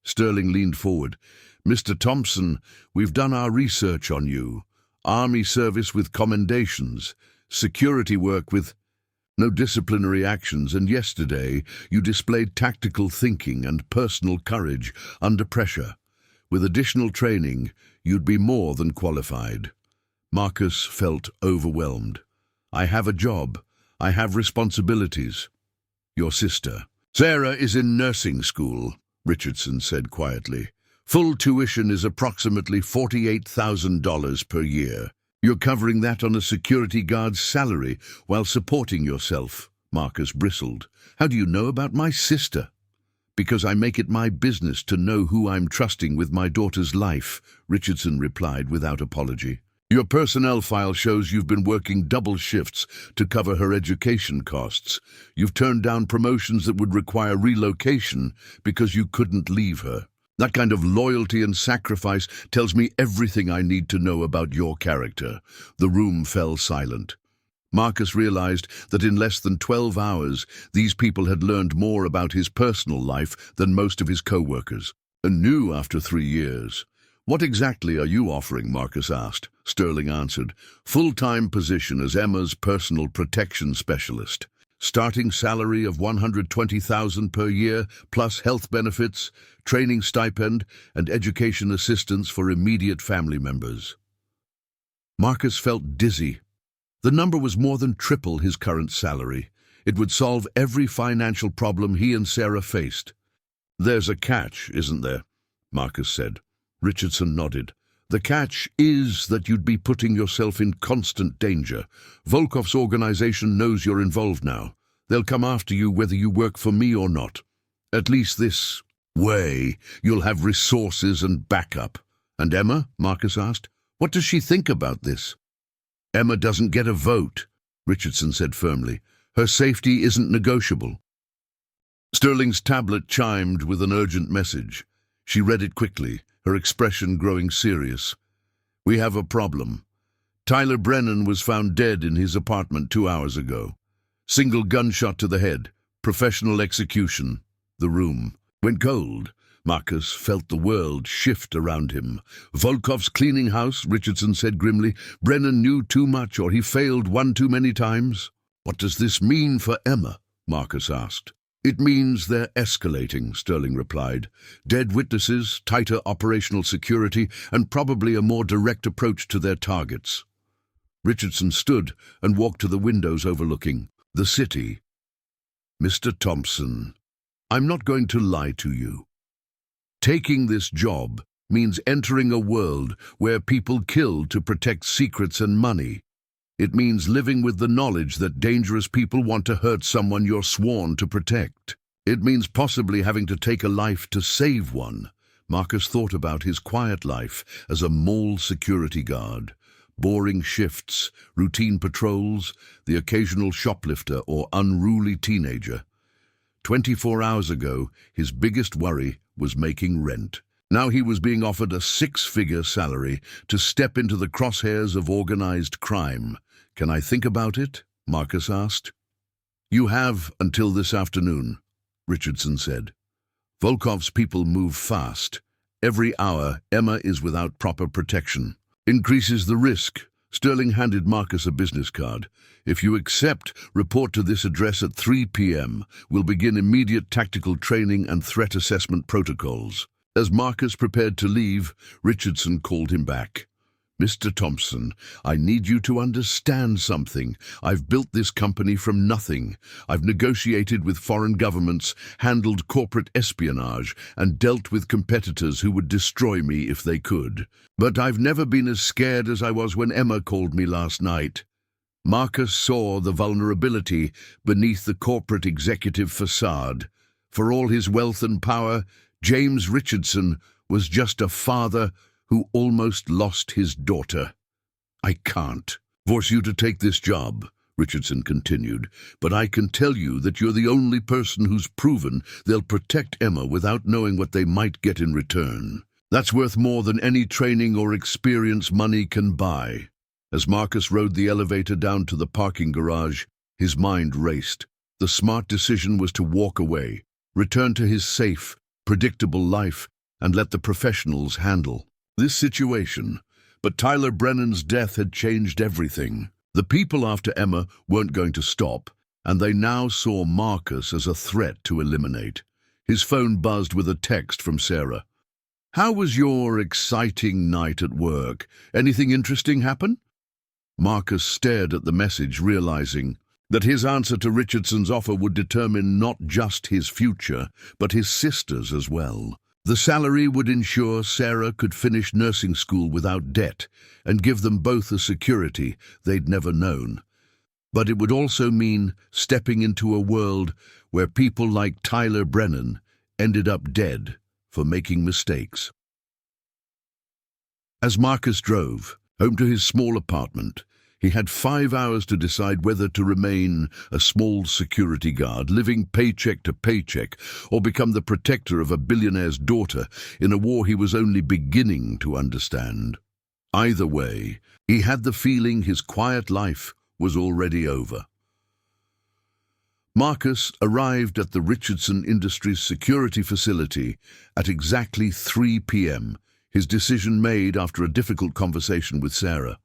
S1: Sterling leaned forward. "Mr. Thompson, we've done our research on you. Army service with commendations, security work with no disciplinary actions, and yesterday you displayed tactical thinking and personal courage under pressure. With additional training, you'd be more than qualified." Marcus felt overwhelmed. "I have a job. I have responsibilities." "Your sister." "Sarah is in nursing school," Richardson said quietly. "Full tuition is approximately $48,000 per year. You're covering that on a security guard's salary while supporting yourself." Marcus bristled. "How do you know about my sister?" "Because I make it my business to know who I'm trusting with my daughter's life," Richardson replied without apology. "Your personnel file shows you've been working double shifts to cover her education costs. You've turned down promotions that would require relocation because you couldn't leave her. That kind of loyalty and sacrifice tells me everything I need to know about your character." The room fell silent. Marcus realized that in less than 12 hours, these people had learned more about his personal life than most of his co-workers, and knew after 3 years. "What exactly are you offering?" Marcus asked. Sterling answered, "Full-time position as Emma's personal protection specialist. Starting salary of $120,000 per year, plus health benefits, training stipend, and education assistance for immediate family members." Marcus felt dizzy. The number was more than triple his current salary. It would solve every financial problem he and Sarah faced. "There's a catch, isn't there?" Marcus said. Richardson nodded. "The catch is that you'd be putting yourself in constant danger. Volkov's organization knows you're involved now. They'll come after you whether you work for me or not. At least this way, you'll have resources and backup." "And Emma?" Marcus asked. "What does she think about this?" "Emma doesn't get a vote," Richardson said firmly. "Her safety isn't negotiable." Sterling's tablet chimed with an urgent message. She read it quickly, her expression growing serious. "We have a problem. Tyler Brennan was found dead in his apartment 2 hours ago. Single gunshot to the head. Professional execution." The room went cold. Marcus felt the world shift around him. "Volkov's cleaning house," Richardson said grimly. "Brennan knew too much, or he failed one too many times." "What does this mean for Emma?" Marcus asked. "It means they're escalating," Sterling replied. "Dead witnesses, tighter operational security, and probably a more direct approach to their targets." Richardson stood and walked to the windows overlooking the city. "Mr. Thompson, I'm not going to lie to you. Taking this job means entering a world where people kill to protect secrets and money. It means living with the knowledge that dangerous people want to hurt someone you're sworn to protect. It means possibly having to take a life to save one." Marcus thought about his quiet life as a mall security guard. Boring shifts, routine patrols, the occasional shoplifter or unruly teenager. 24 hours ago, his biggest worry was making rent. Now he was being offered a 6-figure salary to step into the crosshairs of organized crime. "Can I think about it?" Marcus asked. "You have until this afternoon," Richardson said. "Volkov's people move fast. Every hour, Emma is without proper protection. Increases the risk." Sterling handed Marcus a business card. "If you accept, report to this address at 3 p.m. We'll begin immediate tactical training and threat assessment protocols." As Marcus prepared to leave, Richardson called him back. "Mr. Thompson, I need you to understand something. I've built this company from nothing. I've negotiated with foreign governments, handled corporate espionage, and dealt with competitors who would destroy me if they could. But I've never been as scared as I was when Emma called me last night." Marcus saw the vulnerability beneath the corporate executive facade. For all his wealth and power, James Richardson was just a father who almost lost his daughter. "I can't force you to take this job," Richardson continued, "but I can tell you that you're the only person who's proven they'll protect Emma without knowing what they might get in return. That's worth more than any training or experience money can buy." As Marcus rode the elevator down to the parking garage, his mind raced. The smart decision was to walk away, return to his safe, predictable life, and let the professionals handle this situation. But Tyler Brennan's death had changed everything. The people after Emma weren't going to stop, and they now saw Marcus as a threat to eliminate. His phone buzzed with a text from Sarah. "How was your exciting night at work? Anything interesting happen?" Marcus stared at the message, realizing that his answer to Richardson's offer would determine not just his future, but his sister's as well. The salary would ensure Sarah could finish nursing school without debt and give them both a security they'd never known. But it would also mean stepping into a world where people like Tyler Brennan ended up dead for making mistakes. As Marcus drove home to his small apartment, he had 5 hours to decide whether to remain a small security guard, living paycheck to paycheck, or become the protector of a billionaire's daughter in a war he was only beginning to understand. Either way, he had the feeling his quiet life was already over. Marcus arrived at the Richardson Industries security facility at exactly 3 p.m., his decision made after a difficult conversation with Sarah.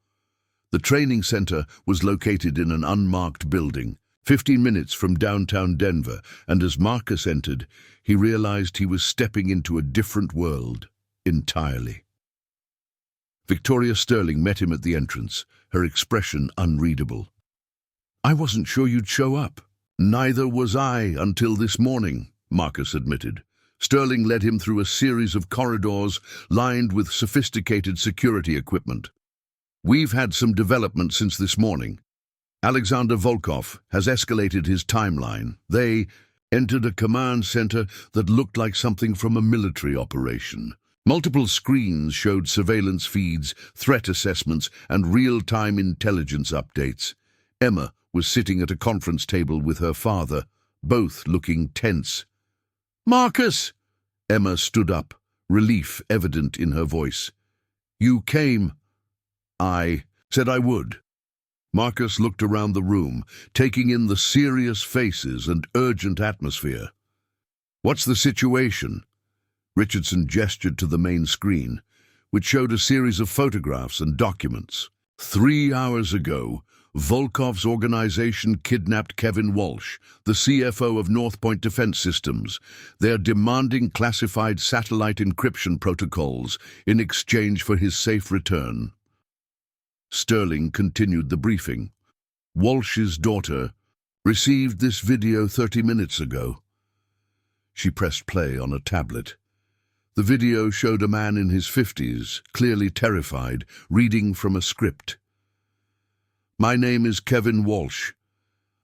S1: The training center was located in an unmarked building, 15 minutes from downtown Denver, and as Marcus entered, he realized he was stepping into a different world entirely. Victoria Sterling met him at the entrance, her expression unreadable. "I wasn't sure you'd show up." "Neither was I until this morning," Marcus admitted. Sterling led him through a series of corridors lined with sophisticated security equipment. "We've had some development since this morning. Alexander Volkov has escalated his timeline. They entered a command center that looked like something from a military operation. Multiple screens showed surveillance feeds, threat assessments, and real-time intelligence updates. Emma was sitting at a conference table with her father, both looking tense. "Marcus!" Emma stood up, relief evident in her voice. "You came." "I said I would." Marcus looked around the room, taking in the serious faces and urgent atmosphere. "What's the situation?" Richardson gestured to the main screen, which showed a series of photographs and documents. 3 hours ago, Volkov's organization kidnapped Kevin Walsh, the CFO of North Point Defense Systems. They're demanding classified satellite encryption protocols in exchange for his safe return. Sterling continued the briefing. "Walsh's daughter received this video 30 minutes ago." She pressed play on a tablet. The video showed a man in his 50s, clearly terrified, reading from a script. "My name is Kevin Walsh.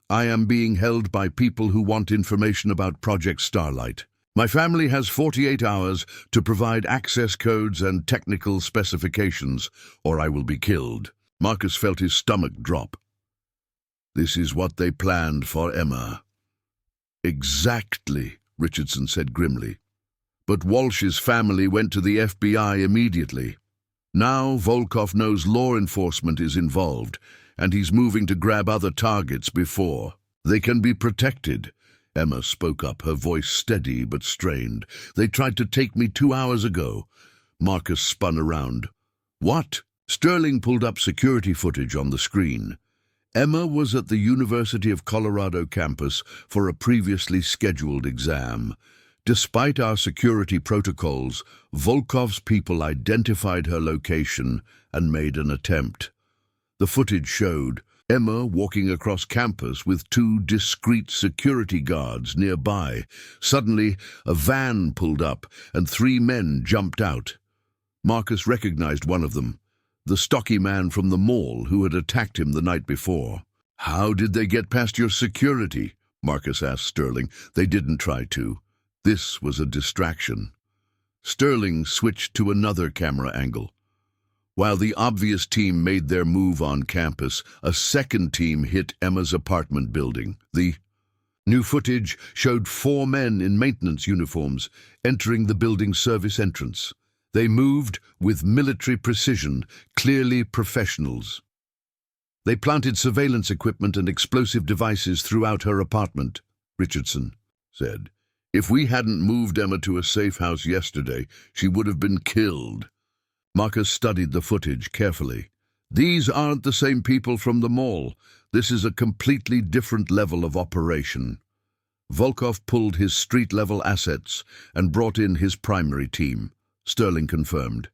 S1: I am being held by people who want information about Project Starlight. My family has 48 hours to provide access codes and technical specifications, or I will be killed." Marcus felt his stomach drop. "This is what they planned for Emma." "Exactly," Richardson said grimly. "But Walsh's family went to the FBI immediately. Now Volkov knows law enforcement is involved, and he's moving to grab other targets before they can be protected." Emma spoke up, her voice steady but strained. "They tried to take me 2 hours ago." Marcus spun around. "What?" Sterling pulled up security footage on the screen. Emma was at the University of Colorado campus for a previously scheduled exam. Despite our security protocols, Volkov's people identified her location and made an attempt. The footage showed Emma walking across campus with 2 discreet security guards nearby. Suddenly, a van pulled up and 3 men jumped out. Marcus recognized one of them, the stocky man from the mall who had attacked him the night before. "How did they get past your security?" Marcus asked Sterling. "They didn't try to. This was a distraction." Sterling switched to another camera angle. While the obvious team made their move on campus, a second team hit Emma's apartment building. The new footage showed 4 men in maintenance uniforms entering the building's service entrance. They moved with military precision, clearly professionals. They planted surveillance equipment and explosive devices throughout her apartment, Richardson said. "If we hadn't moved Emma to a safe house yesterday, she would have been killed." Marcus studied the footage carefully. "These aren't the same people from the mall. This is a completely different level of operation." Volkov pulled his street-level assets and brought in his primary team. Sterling confirmed.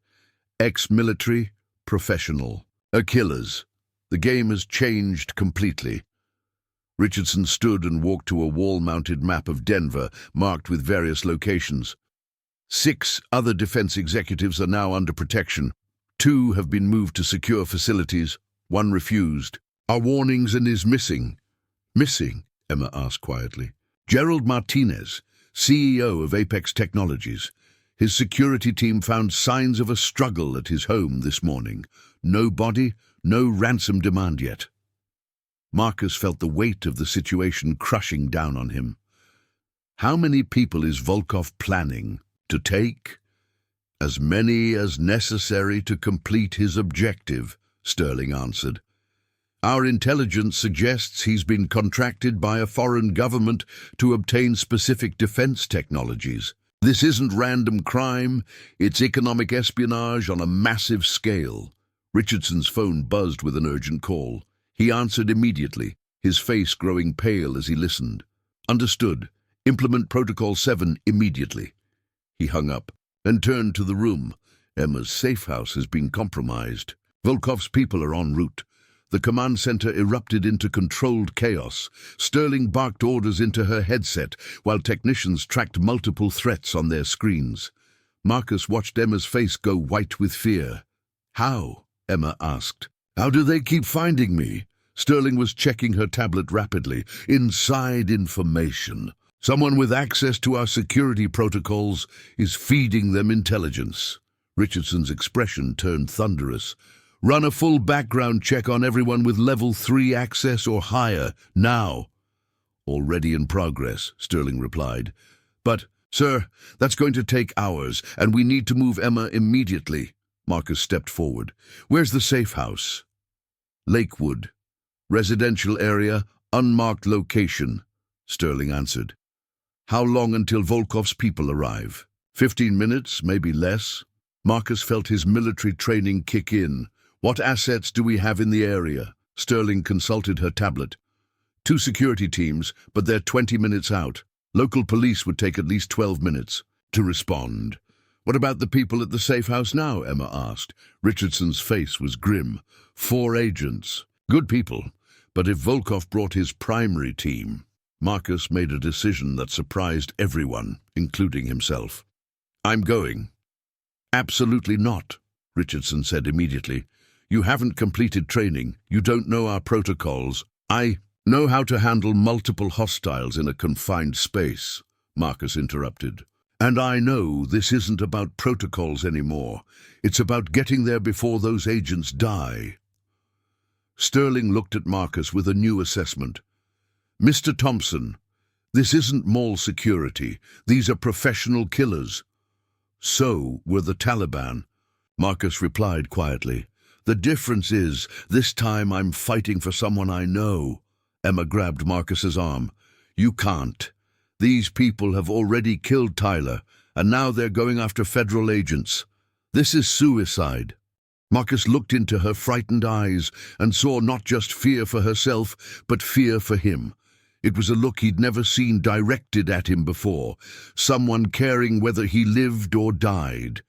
S1: "Ex-military, professional. Killers. The game has changed completely." Richardson stood and walked to a wall-mounted map of Denver, marked with various locations. 6 other defense executives are now under protection. 2 have been moved to secure facilities. 1 refused. "Our warnings and is missing." "Missing?" Emma asked quietly. "Gerald Martinez, CEO of Apex Technologies. His security team found signs of a struggle at his home this morning. No body, no ransom demand yet." Marcus felt the weight of the situation crushing down on him. "How many people is Volkov planning to take?" "As many as necessary to complete his objective," Sterling answered. "Our intelligence suggests he's been contracted by a foreign government to obtain specific defense technologies. This isn't random crime, it's economic espionage on a massive scale." Richardson's phone buzzed with an urgent call. He answered immediately, his face growing pale as he listened. "Understood. Implement Protocol 7 immediately." He hung up and turned to the room. "Emma's safe house has been compromised. Volkov's people are en route." The command center erupted into controlled chaos. Sterling barked orders into her headset, while technicians tracked multiple threats on their screens. Marcus watched Emma's face go white with fear. "How?" Emma asked. "How do they keep finding me?" Sterling was checking her tablet rapidly. "Inside information. Someone with access to our security protocols is feeding them intelligence." Richardson's expression turned thunderous. "Run a full background check on everyone with level 3 access or higher, now." "Already in progress," Sterling replied. "But Sir, that's going to take hours, and we need to move Emma immediately. Marcus stepped forward. Where's the safe house? Lakewood. Residential area, unmarked location, Sterling answered. How long until Volkov's people arrive? 15 minutes, maybe less. Marcus felt his military training kick in. What assets do we have in the area? Sterling consulted her tablet. 2 security teams, but they're 20 minutes out. Local police would take at least 12 minutes to respond. What about the people at the safe house now? Emma asked. Richardson's face was grim. 4 agents. Good people. But if Volkov brought his primary team... Marcus made a decision that surprised everyone, including himself. I'm going. Absolutely not, Richardson said immediately. You haven't completed training. You don't know our protocols. I know how to handle multiple hostiles in a confined space, Marcus interrupted. And I know this isn't about protocols anymore. It's about getting there before those agents die. Sterling looked at Marcus with a new assessment. Mr. Thompson, this isn't mall security. These are professional killers. So were the Taliban. Marcus replied quietly. The difference is, this time I'm fighting for someone I know. Emma grabbed Marcus's arm. You can't. These people have already killed Tyler, and now they're going after federal agents. This is suicide. Marcus looked into her frightened eyes and saw not just fear for herself, but fear for him. It was a look he'd never seen directed at him before, someone caring whether he lived or died.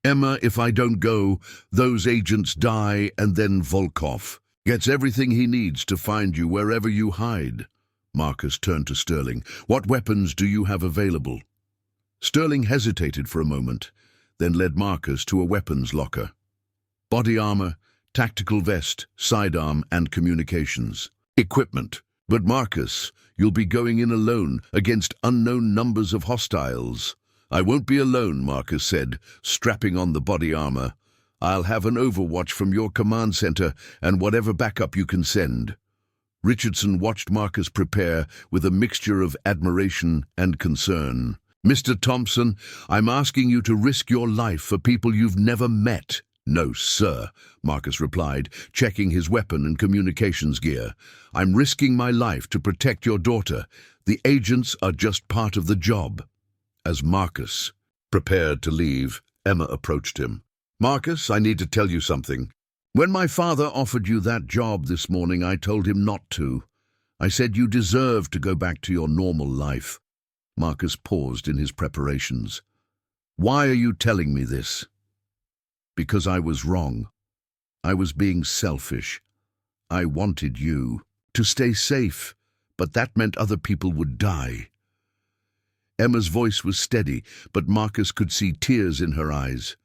S1: Emma, if I don't go, those agents die, and then Volkov gets everything he needs to find you wherever you hide. Marcus turned to Sterling. What weapons do you have available? Sterling hesitated for a moment, then led Marcus to a weapons locker. Body armor, tactical vest, sidearm, and communications. Equipment. But Marcus, you'll be going in alone against unknown numbers of hostiles. I won't be alone, Marcus said, strapping on the body armor. I'll have an overwatch from your command center and whatever backup you can send. Richardson watched Marcus prepare with a mixture of admiration and concern. Mr. Thompson, I'm asking you to risk your life for people you've never met. No, sir, Marcus replied, checking his weapon and communications gear. I'm risking my life to protect your daughter. The agents are just part of the job. As Marcus prepared to leave, Emma approached him. Marcus, I need to tell you something. When my father offered you that job this morning, I told him not to. I said you deserve to go back to your normal life. Marcus paused in his preparations. Why are you telling me this? Because I was wrong. I was being selfish. I wanted you to stay safe, but that meant other people would die. Emma's voice was steady, but Marcus could see tears in her eyes.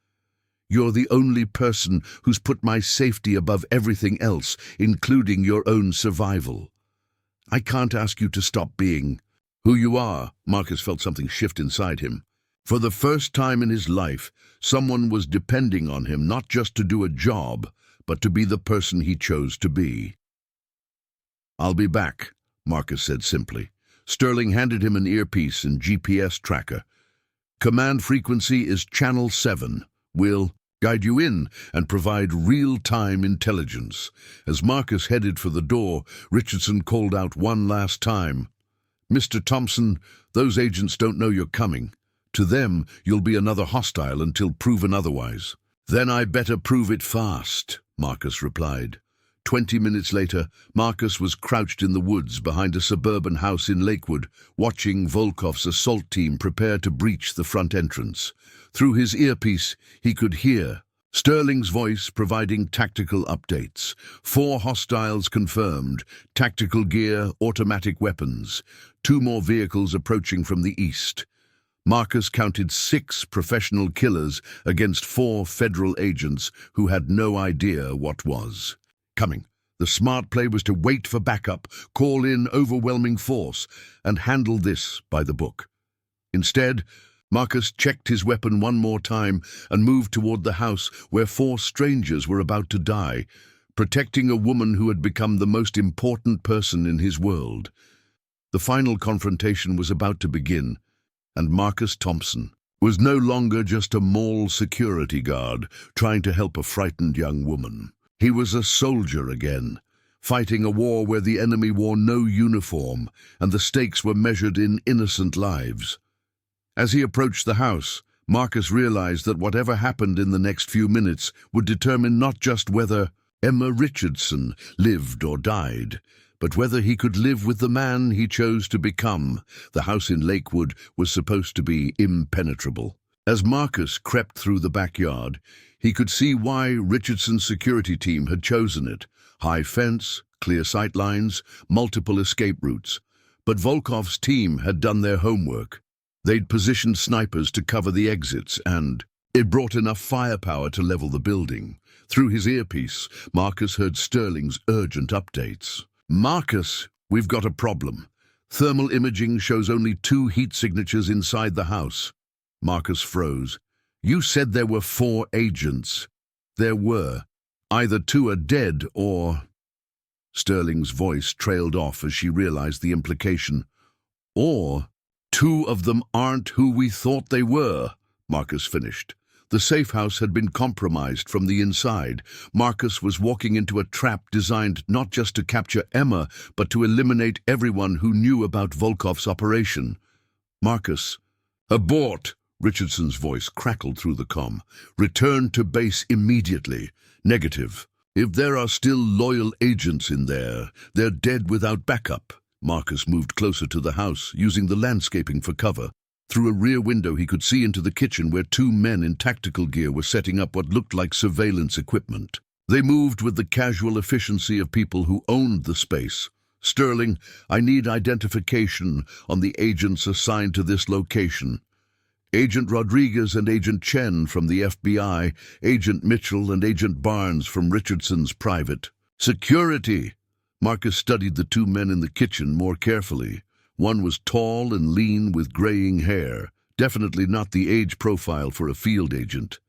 S1: You're the only person who's put my safety above everything else, including your own survival. I can't ask you to stop being who you are. Marcus felt something shift inside him. For the first time in his life, someone was depending on him not just to do a job, but to be the person he chose to be. I'll be back, Marcus said simply. Sterling handed him an earpiece and GPS tracker. Command frequency is Channel 7. We'll guide you in and provide real-time intelligence. As Marcus headed for the door, Richardson called out one last time. Mr. Thompson, those agents don't know you're coming. To them, you'll be another hostile until proven otherwise. Then I better prove it fast, Marcus replied. 20 minutes later, Marcus was crouched in the woods behind a suburban house in Lakewood, watching Volkov's assault team prepare to breach the front entrance. Through his earpiece, he could hear Sterling's voice providing tactical updates. 4 hostiles confirmed, tactical gear, automatic weapons. 2 more vehicles approaching from the east. Marcus counted 6 professional killers against 4 federal agents who had no idea what was coming. The smart play was to wait for backup, call in overwhelming force, and handle this by the book. Instead, Marcus checked his weapon one more time and moved toward the house where 4 strangers were about to die, protecting a woman who had become the most important person in his world. The final confrontation was about to begin, And Marcus Thompson was no longer just a mall security guard trying to help a frightened young woman. He was a soldier again, fighting a war where the enemy wore no uniform and the stakes were measured in innocent lives. As he approached the house, Marcus realized that whatever happened in the next few minutes would determine not just whether Emma Richardson lived or died, but whether he could live with the man he chose to become. The house in Lakewood was supposed to be impenetrable. As Marcus crept through the backyard, he could see why Richardson's security team had chosen it. High fence, clear sight lines, multiple escape routes. But Volkov's team had done their homework. They'd positioned snipers to cover the exits, and it brought enough firepower to level the building. Through his earpiece, Marcus heard Sterling's urgent updates. "Marcus, we've got a problem. Thermal imaging shows only 2 heat signatures inside the house." Marcus froze. "You said there were 4 agents." "There were. Either 2 are dead or—" Sterling's voice trailed off as she realized the implication. "Or 2 of them aren't who we thought they were," Marcus finished. The safe house had been compromised from the inside. Marcus was walking into a trap designed not just to capture Emma, but to eliminate everyone who knew about Volkov's operation. "Marcus, abort!" Richardson's voice crackled through the comm. "Return to base immediately." "Negative. If there are still loyal agents in there, they're dead without backup." Marcus moved closer to the house, using the landscaping for cover. Through a rear window he could see into the kitchen where 2 men in tactical gear were setting up what looked like surveillance equipment. They moved with the casual efficiency of people who owned the space. "Sterling, I need identification on the agents assigned to this location." "Agent Rodriguez and Agent Chen from the FBI, Agent Mitchell and Agent Barnes from Richardson's private." "Security!" Marcus studied the 2 men in the kitchen more carefully. One was tall and lean with graying hair, definitely not the age profile for a field agent.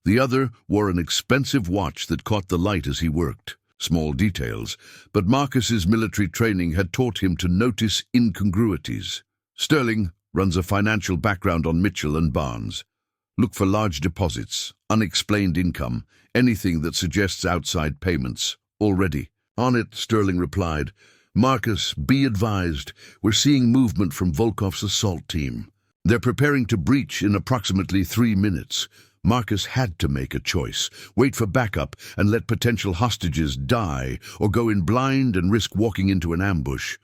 S1: The other wore an expensive watch that caught the light as he worked. Small details, but Marcus's military training had taught him to notice incongruities. "Sterling runs a financial background on Mitchell and Barnes. Look for large deposits, unexplained income, anything that suggests outside payments. Already." "On it," Sterling replied. "Marcus, be advised, we're seeing movement from Volkov's assault team. They're preparing to breach in approximately 3 minutes. Marcus had to make a choice, wait for backup and let potential hostages die, or go in blind and risk walking into an ambush.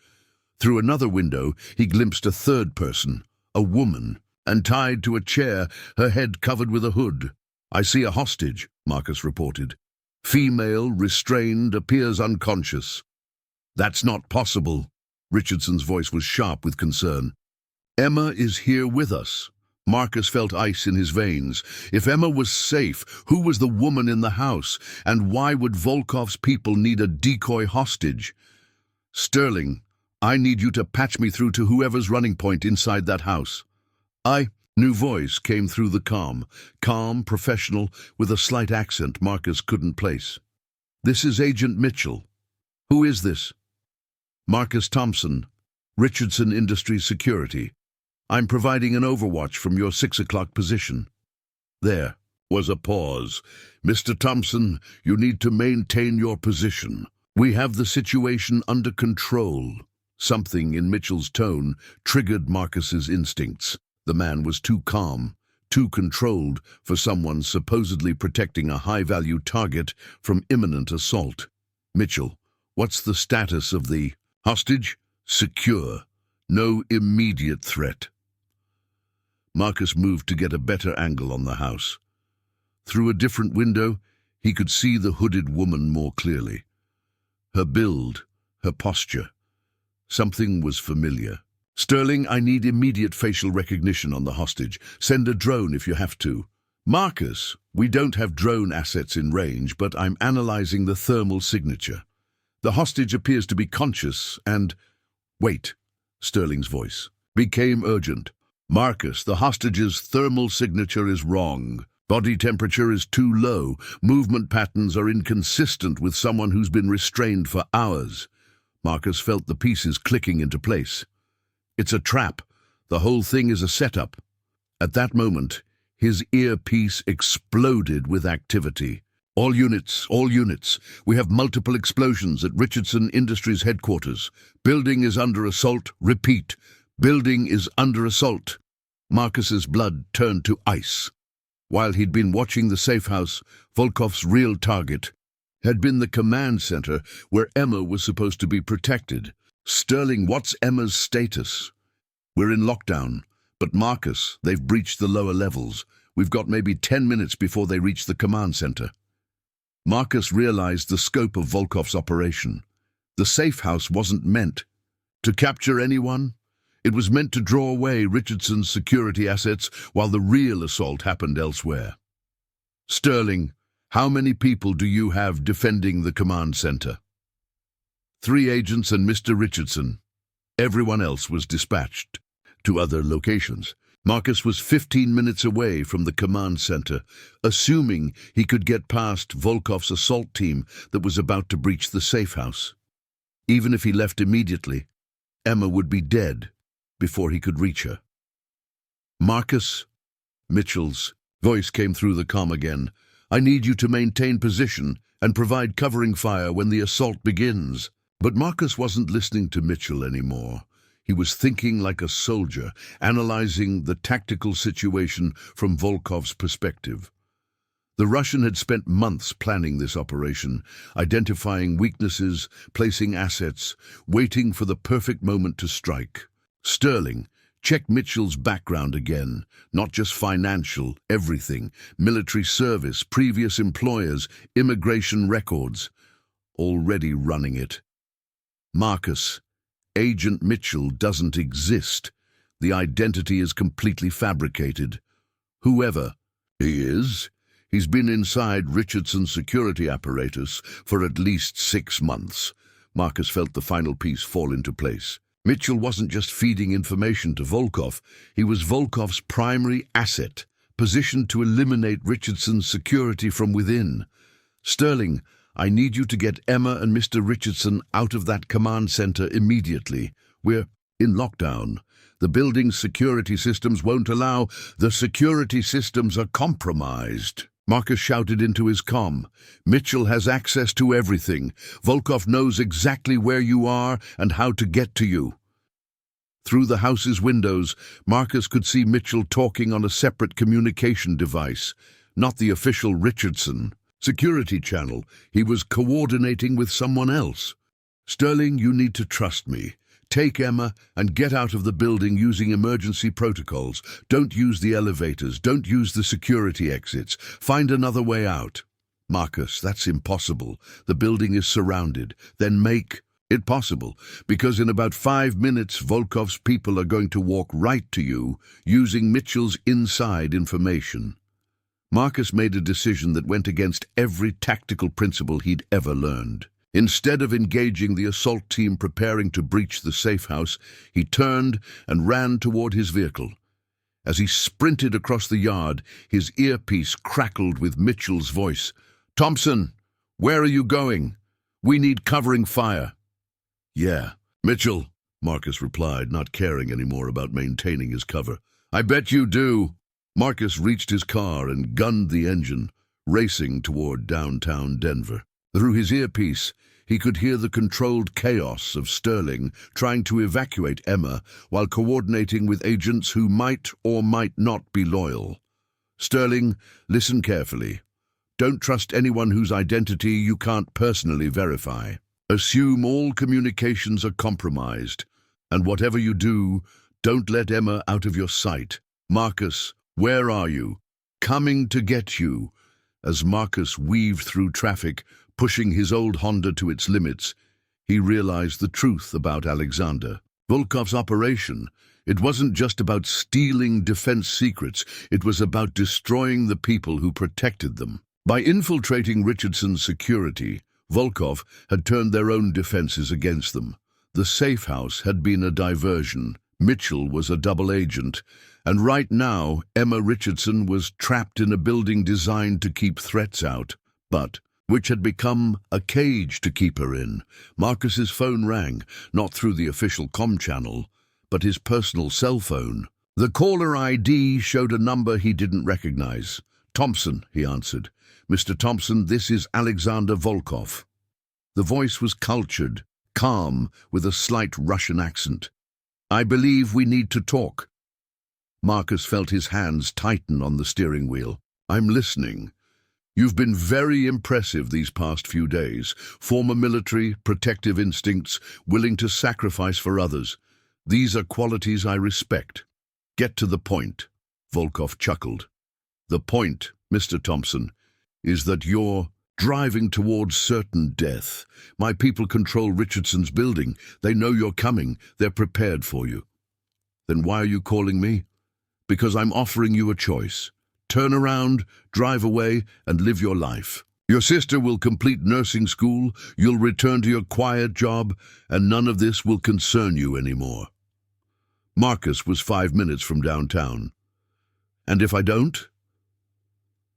S1: Through another window, he glimpsed a 3rd person, a woman, and tied to a chair, her head covered with a hood. "I see a hostage," Marcus reported. "Female, restrained, appears unconscious." "That's not possible." Richardson's voice was sharp with concern. "Emma is here with us." Marcus felt ice in his veins. If Emma was safe, who was the woman in the house? And why would Volkov's people need a decoy hostage? "Sterling, I need you to patch me through to whoever's running point inside that house." New voice came through the comm, calm, professional, with a slight accent Marcus couldn't place. "This is Agent Mitchell." "Who is this?" "Marcus Thompson, Richardson Industries Security. I'm providing an overwatch from your 6 o'clock position." There was a pause. "Mr. Thompson, you need to maintain your position. We have the situation under control." Something in Mitchell's tone triggered Marcus's instincts. The man was too calm, too controlled for someone supposedly protecting a high-value target from imminent assault. "Mitchell, what's the status of the hostage?" "Secure. No immediate threat." Marcus moved to get a better angle on the house. Through a different window, he could see the hooded woman more clearly. Her build, her posture. Something was familiar. "Sterling, I need immediate facial recognition on the hostage. Send a drone if you have to." "Marcus, we don't have drone assets in range, but I'm analyzing the thermal signature. The hostage appears to be conscious and—" "Wait," Sterling's voice became urgent. "Marcus, the hostage's thermal signature is wrong. Body temperature is too low. Movement patterns are inconsistent with someone who's been restrained for hours." Marcus felt the pieces clicking into place. "It's a trap. The whole thing is a setup. At that moment, his earpiece exploded with activity. All units. We have multiple explosions at Richardson Industries headquarters. Building is under assault. Repeat. Building is under assault. Marcus's blood turned to ice. While he'd been watching the safe house, Volkov's real target had been the command center where Emma was supposed to be protected. Sterling, what's Emma's status? We're in lockdown. But Marcus, they've breached the lower levels. We've got maybe 10 minutes before they reach the command center. Marcus realized the scope of Volkov's operation. The safe house wasn't meant to capture anyone. It was meant to draw away Richardson's security assets while the real assault happened elsewhere. Sterling, how many people do you have defending the command center? 3 agents and Mr. Richardson. Everyone else was dispatched to other locations. Marcus was 15 minutes away from the command center, assuming he could get past Volkov's assault team that was about to breach the safe house. Even if he left immediately, Emma would be dead before he could reach her. Marcus, Mitchell's voice came through the comm again. I need you to maintain position and provide covering fire when the assault begins. But Marcus wasn't listening to Mitchell anymore. He was thinking like a soldier, analyzing the tactical situation from Volkov's perspective. The Russian had spent months planning this operation, identifying weaknesses, placing assets, waiting for the perfect moment to strike. Sterling, check Mitchell's background again, not just financial, everything, military service, previous employers, immigration records, already running it. Marcus, Agent Mitchell doesn't exist. The identity is completely fabricated. Whoever he is, he's been inside Richardson's security apparatus for at least 6 months. Marcus felt the final piece fall into place. Mitchell wasn't just feeding information to Volkov, he was Volkov's primary asset, positioned to eliminate Richardson's security from within. Sterling, I need you to get Emma and Mr. Richardson out of that command center immediately. We're in lockdown. The building's security systems won't allow. The security systems are compromised. Marcus shouted into his comm. Mitchell has access to everything. Volkov knows exactly where you are and how to get to you. Through the house's windows, Marcus could see Mitchell talking on a separate communication device, not the official Richardson security channel. He was coordinating with someone else. Sterling, you need to trust me. Take Emma and get out of the building using emergency protocols. Don't use the elevators. Don't use the security exits. Find another way out. Marcus, that's impossible. The building is surrounded. Then make it possible, because in about 5 minutes, Volkov's people are going to walk right to you using Mitchell's inside information. Marcus made a decision that went against every tactical principle he'd ever learned. Instead of engaging the assault team preparing to breach the safe house, he turned and ran toward his vehicle. As he sprinted across the yard, his earpiece crackled with Mitchell's voice. Thompson, where are you going? We need covering fire. Yeah, Mitchell, Marcus replied, not caring anymore about maintaining his cover. I bet you do. Marcus reached his car and gunned the engine, racing toward downtown Denver. Through his earpiece, he could hear the controlled chaos of Sterling trying to evacuate Emma while coordinating with agents who might or might not be loyal. Sterling, listen carefully. Don't trust anyone whose identity you can't personally verify. Assume all communications are compromised, and whatever you do, don't let Emma out of your sight. Marcus, where are you? Coming to get you. As Marcus weaved through traffic, pushing his old Honda to its limits, he realized the truth about Alexander. Volkov's operation, it wasn't just about stealing defense secrets, it was about destroying the people who protected them. By infiltrating Richardson's security, Volkov had turned their own defenses against them. The safe house had been a diversion. Mitchell was a double agent, and right now Emma Richardson was trapped in a building designed to keep threats out, but which had become a cage to keep her in. Marcus's phone rang, not through the official comm channel, but his personal cell phone. The caller ID showed a number he didn't recognize. "Thompson," he answered. "Mr. Thompson, this is Alexander Volkov." The voice was cultured, calm, with a slight Russian accent. "I believe we need to talk." Marcus felt his hands tighten on the steering wheel. "I'm listening. You've been very impressive these past few days. Former military, protective instincts, willing to sacrifice for others. These are qualities I respect. Get to the point." Volkov chuckled. "The point, Mr. Thompson, is that you're driving towards certain death. My people control Richardson's building. They know you're coming. They're prepared for you." "Then why are you calling me?" "Because I'm offering you a choice. Turn around, drive away, and live your life. Your sister will complete nursing school, you'll return to your quiet job, and none of this will concern you anymore." Marcus was 5 minutes from downtown. "And if I don't?"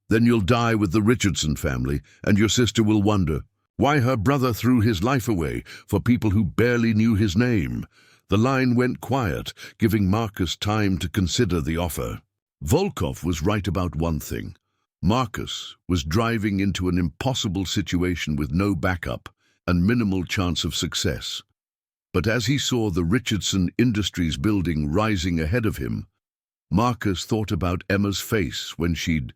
S1: "Then you'll die with the Richardson family, and your sister will wonder why her brother threw his life away for people who barely knew his name." The line went quiet, giving Marcus time to consider the offer. Volkov was right about one thing. Marcus was driving into an impossible situation with no backup and minimal chance of success. But as he saw the Richardson Industries building rising ahead of him, Marcus thought about Emma's face when she'd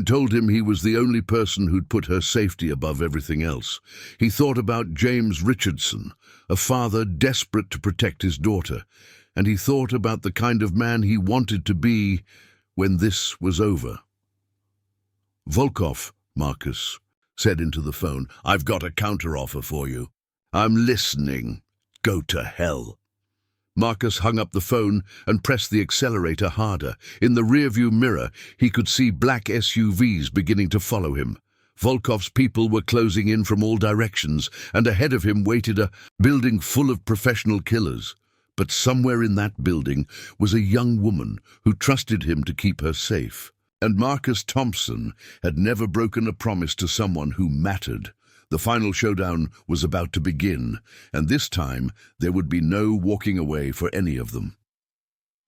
S1: told him he was the only person who'd put her safety above everything else. He thought about James Richardson, a father desperate to protect his daughter, and he thought about the kind of man he wanted to be when this was over. "Volkov," Marcus said into the phone, "I've got a counteroffer for you." "I'm listening." "Go to hell." Marcus hung up the phone and pressed the accelerator harder. In the rearview mirror, he could see black SUVs beginning to follow him. Volkov's people were closing in from all directions, and ahead of him waited a building full of professional killers. But somewhere in that building was a young woman who trusted him to keep her safe. And Marcus Thompson had never broken a promise to someone who mattered. The final showdown was about to begin, and this time there would be no walking away for any of them.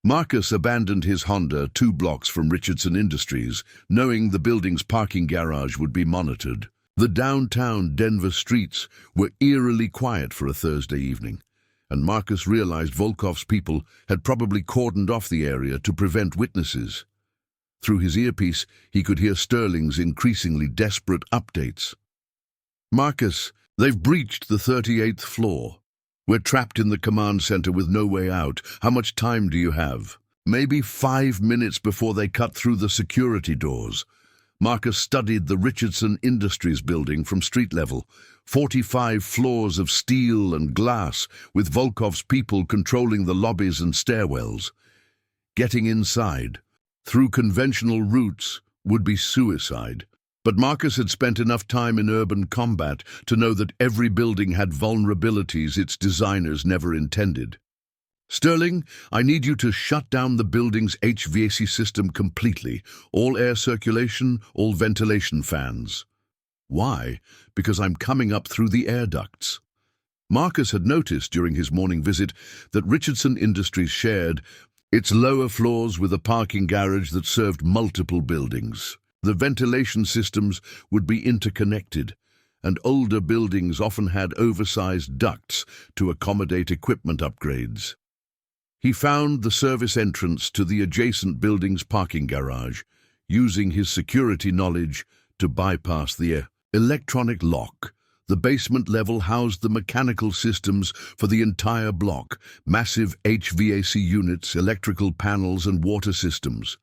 S1: Marcus abandoned his Honda 2 blocks from Richardson Industries, knowing the building's parking garage would be monitored. The downtown Denver streets were eerily quiet for a Thursday evening, and Marcus realized Volkov's people had probably cordoned off the area to prevent witnesses. Through his earpiece, he could hear Sterling's increasingly desperate updates. "Marcus, they've breached the 38th floor. We're trapped in the command center with no way out. How much time do you have?" "Maybe 5 minutes before they cut through the security doors." Marcus studied the Richardson Industries building from street level. 45 floors of steel and glass, with Volkov's people controlling the lobbies and stairwells. Getting inside, through conventional routes, would be suicide. But Marcus had spent enough time in urban combat to know that every building had vulnerabilities its designers never intended. "Sterling, I need you to shut down the building's HVAC system completely. All air circulation, all ventilation fans." "Why?" "Because I'm coming up through the air ducts." Marcus had noticed during his morning visit that Richardson Industries shared its lower floors with a parking garage that served multiple buildings. The ventilation systems would be interconnected, and older buildings often had oversized ducts to accommodate equipment upgrades. He found the service entrance to the adjacent building's parking garage, using his security knowledge to bypass the electronic lock. The basement level housed the mechanical systems for the entire block, massive HVAC units, electrical panels, and water systems.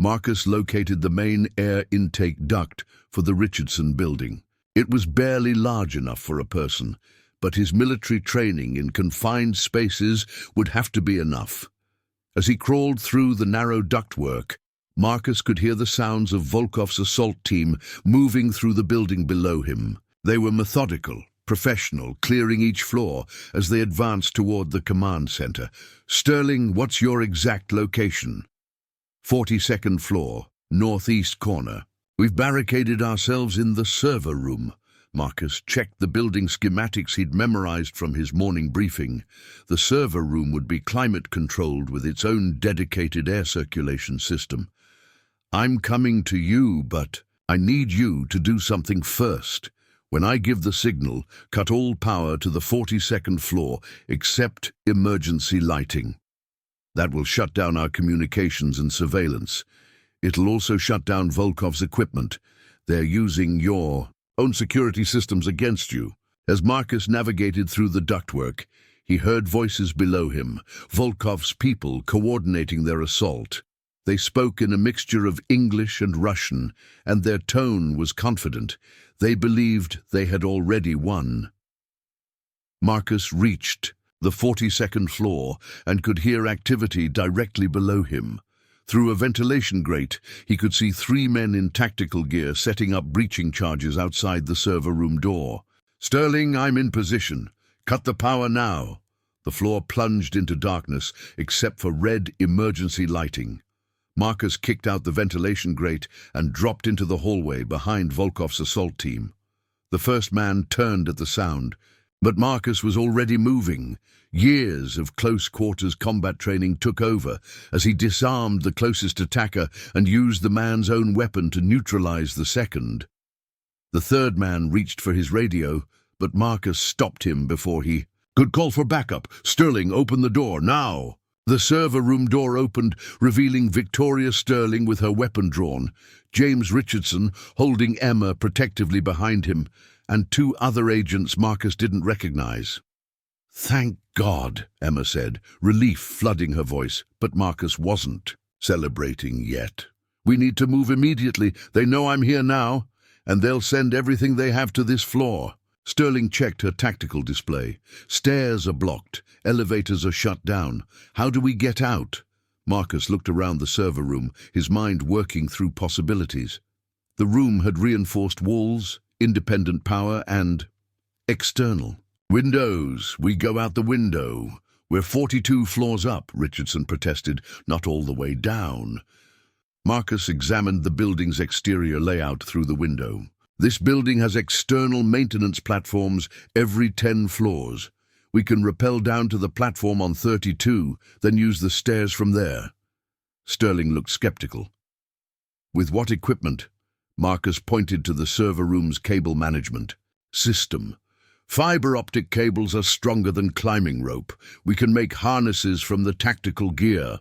S1: Marcus located the main air intake duct for the Richardson building. It was barely large enough for a person, but his military training in confined spaces would have to be enough. As he crawled through the narrow ductwork, Marcus could hear the sounds of Volkov's assault team moving through the building below him. They were methodical, professional, clearing each floor as they advanced toward the command center. "Sterling, what's your exact location?" 42nd floor, northeast corner. "We've barricaded ourselves in the server room." Marcus checked the building schematics he'd memorized from his morning briefing. The server room would be climate-controlled with its own dedicated air circulation system. "I'm coming to you, but I need you to do something first. When I give the signal, cut all power to the 42nd floor, except emergency lighting. That will shut down our communications and surveillance. It'll also shut down Volkov's equipment. They're using your own security systems against you." As Marcus navigated through the ductwork, he heard voices below him, Volkov's people coordinating their assault. They spoke in a mixture of English and Russian, and their tone was confident. They believed they had already won. Marcus reached the 42nd floor and could hear activity directly below him. Through a ventilation grate, he could see 3 men in tactical gear setting up breaching charges outside the server room door. "Sterling, I'm in position. Cut the power now." The floor plunged into darkness, except for red emergency lighting. Marcus kicked out the ventilation grate and dropped into the hallway behind Volkov's assault team. The first man turned at the sound, but Marcus was already moving. Years of close-quarters combat training took over as he disarmed the closest attacker and used the man's own weapon to neutralize the second. The third man reached for his radio, but Marcus stopped him before he... "Good call for backup. Sterling, open the door, now!" The server room door opened, revealing Victoria Sterling with her weapon drawn, James Richardson holding Emma protectively behind him, and 2 other agents Marcus didn't recognize. "Thank God," Emma said, relief flooding her voice, but Marcus wasn't celebrating yet. "We need to move immediately. They know I'm here now, and they'll send everything they have to this floor." Sterling checked her tactical display. "Stairs are blocked. Elevators are shut down. How do we get out?" Marcus looked around the server room, his mind working through possibilities. The room had reinforced walls, independent power, and external. "Windows. We go out the window. We're 42 floors up," Richardson protested, "not all the way down." Marcus examined the building's exterior layout through the window. "This building has external maintenance platforms every 10 floors. We can rappel down to the platform on 32, then use the stairs from there." Sterling looked skeptical. "With what equipment?" Marcus pointed to the server room's cable management system. "Fiber optic cables are stronger than climbing rope. We can make harnesses from the tactical gear."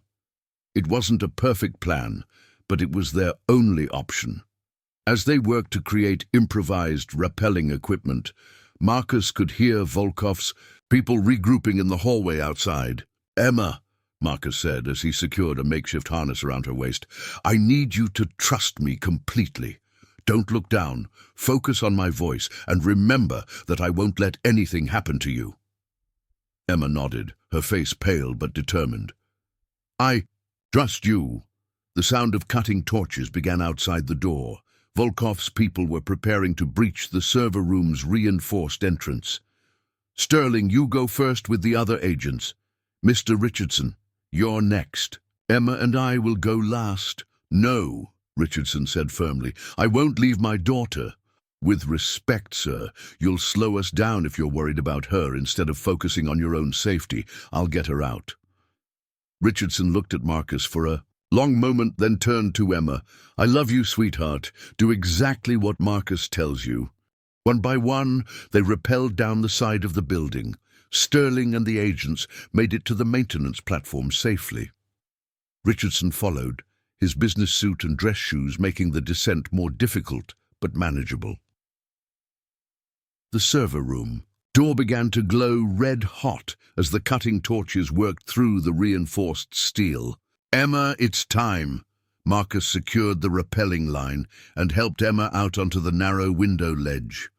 S1: It wasn't a perfect plan, but it was their only option. As they worked to create improvised rappelling equipment, Marcus could hear Volkov's people regrouping in the hallway outside. "Emma," Marcus said as he secured a makeshift harness around her waist, "I need you to trust me completely. Don't look down, focus on my voice, and remember that I won't let anything happen to you." Emma nodded, her face pale but determined. "I trust you." The sound of cutting torches began outside the door. Volkov's people were preparing to breach the server room's reinforced entrance. "Sterling, you go first with the other agents. Mr. Richardson, you're next. Emma and I will go last." "No," Richardson said firmly. "I won't leave my daughter." "With respect, sir, you'll slow us down if you're worried about her instead of focusing on your own safety. I'll get her out." Richardson looked at Marcus for a long moment, then turned to Emma. "I love you, sweetheart. Do exactly what Marcus tells you." One by one, they rappelled down the side of the building. Sterling and the agents made it to the maintenance platform safely. Richardson followed, his business suit and dress shoes making the descent more difficult but manageable. The server room door began to glow red-hot as the cutting torches worked through the reinforced steel. "Emma, it's time." Marcus secured the rappelling line and helped Emma out onto the narrow window ledge.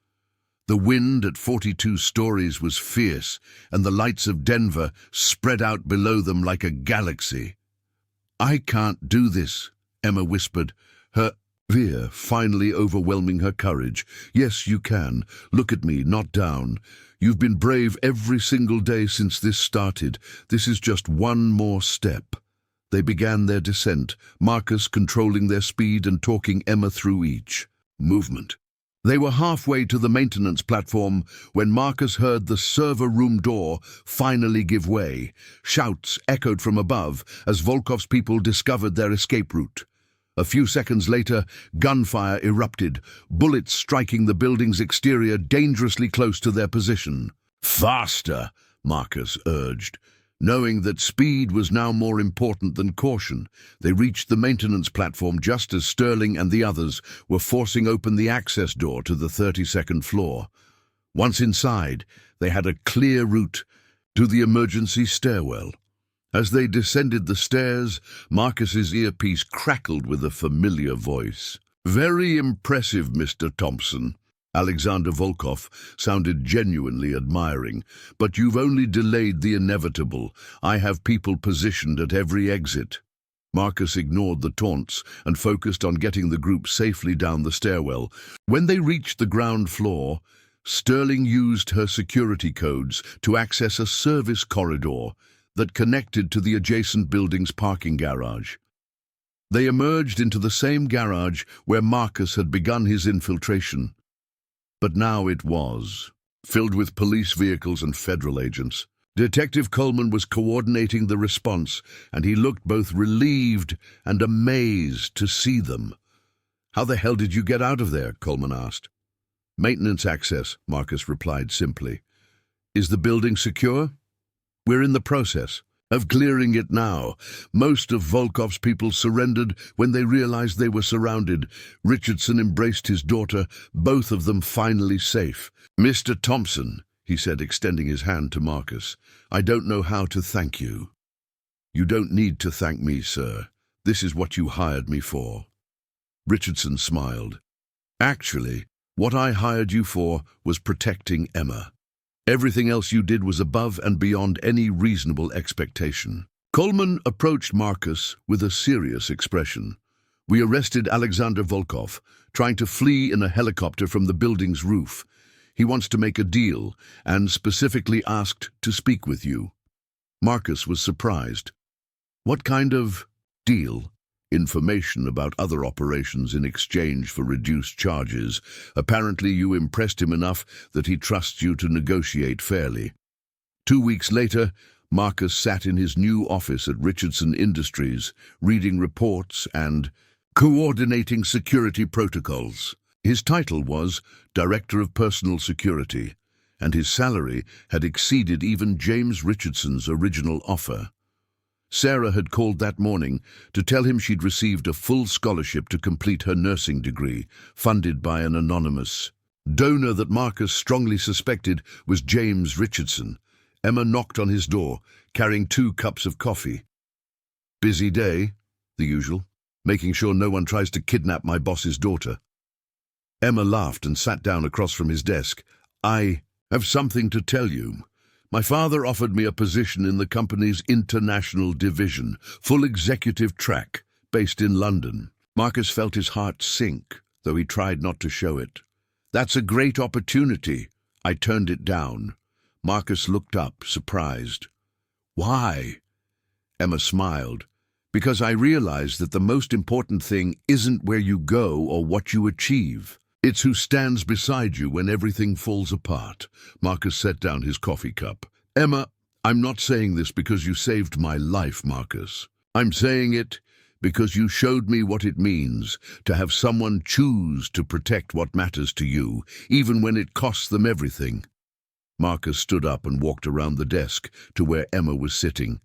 S1: The wind at 42 stories was fierce, and the lights of Denver spread out below them like a galaxy. "I can't do this," Emma whispered, her fear finally overwhelming her courage. "Yes, you can. Look at me, not down. You've been brave every single day since this started. This is just one more step." They began their descent, Marcus controlling their speed and talking Emma through each movement. They were halfway to the maintenance platform when Marcus heard the server room door finally give way. Shouts echoed from above as Volkov's people discovered their escape route. A few seconds later, gunfire erupted, bullets striking the building's exterior dangerously close to their position. "Faster," Marcus urged. Knowing that speed was now more important than caution, they reached the maintenance platform just as Sterling and the others were forcing open the access door to the 32nd floor. Once inside, they had a clear route to the emergency stairwell. As they descended the stairs, Marcus's earpiece crackled with a familiar voice. "Very impressive, Mr. Thompson." Alexander Volkov sounded genuinely admiring. "But you've only delayed the inevitable. I have people positioned at every exit." Marcus ignored the taunts and focused on getting the group safely down the stairwell. When they reached the ground floor, Sterling used her security codes to access a service corridor that connected to the adjacent building's parking garage. They emerged into the same garage where Marcus had begun his infiltration. But now it was filled with police vehicles and federal agents. Detective Coleman was coordinating the response, and he looked both relieved and amazed to see them. "How the hell did you get out of there?" Coleman asked. "Maintenance access," Marcus replied simply. "Is the building secure?" "We're in the process of clearing it now. Most of Volkov's people surrendered when they realized they were surrounded. Richardson embraced his daughter, both of them finally safe." "Mr. Thompson," he said, extending his hand to Marcus, "I don't know how to thank you." "You don't need to thank me, sir. This is what you hired me for." Richardson smiled. "Actually, what I hired you for was protecting Emma. Everything else you did was above and beyond any reasonable expectation." Coleman approached Marcus with a serious expression. "We arrested Alexander Volkov, trying to flee in a helicopter from the building's roof. He wants to make a deal, and specifically asked to speak with you." Marcus was surprised. "What kind of deal?" "Information about other operations in exchange for reduced charges. Apparently you impressed him enough that he trusts you to negotiate fairly." 2 weeks later, Marcus sat in his new office at Richardson Industries, reading reports and coordinating security protocols. His title was Director of Personal Security, and his salary had exceeded even James Richardson's original offer. Sarah had called that morning to tell him she'd received a full scholarship to complete her nursing degree, funded by an anonymous donor that Marcus strongly suspected was James Richardson. Emma knocked on his door, carrying 2 cups of coffee. "Busy day?" "The usual. Making sure no one tries to kidnap my boss's daughter." Emma laughed and sat down across from his desk. "I have something to tell you. My father offered me a position in the company's international division, full executive track, based in London." Marcus felt his heart sink, though he tried not to show it. "That's a great opportunity. I turned it down." Marcus looked up, surprised. "Why?" Emma smiled. "Because I realized that the most important thing isn't where you go or what you achieve. It's who stands beside you when everything falls apart." Marcus set down his coffee cup. "Emma, I'm not saying this because you saved my life, Marcus. I'm saying it because you showed me what it means to have someone choose to protect what matters to you, even when it costs them everything." Marcus stood up and walked around the desk to where Emma was sitting.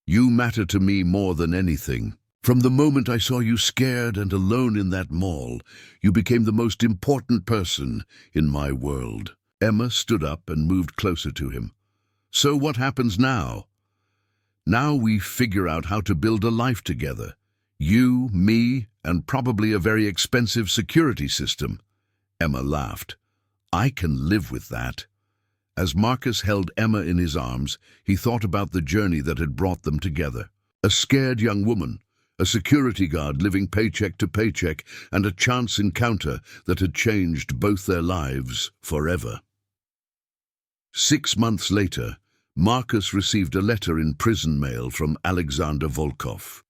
S1: "You matter to me more than anything. From the moment I saw you scared and alone in that mall, you became the most important person in my world." Emma stood up and moved closer to him. "So what happens now?" "Now we figure out how to build a life together. You, me, and probably a very expensive security system." Emma laughed. "I can live with that." As Marcus held Emma in his arms, he thought about the journey that had brought them together. A scared young woman, a security guard living paycheck to paycheck, and a chance encounter that had changed both their lives forever. 6 months later, Marcus received a letter in prison mail from Alexander Volkov.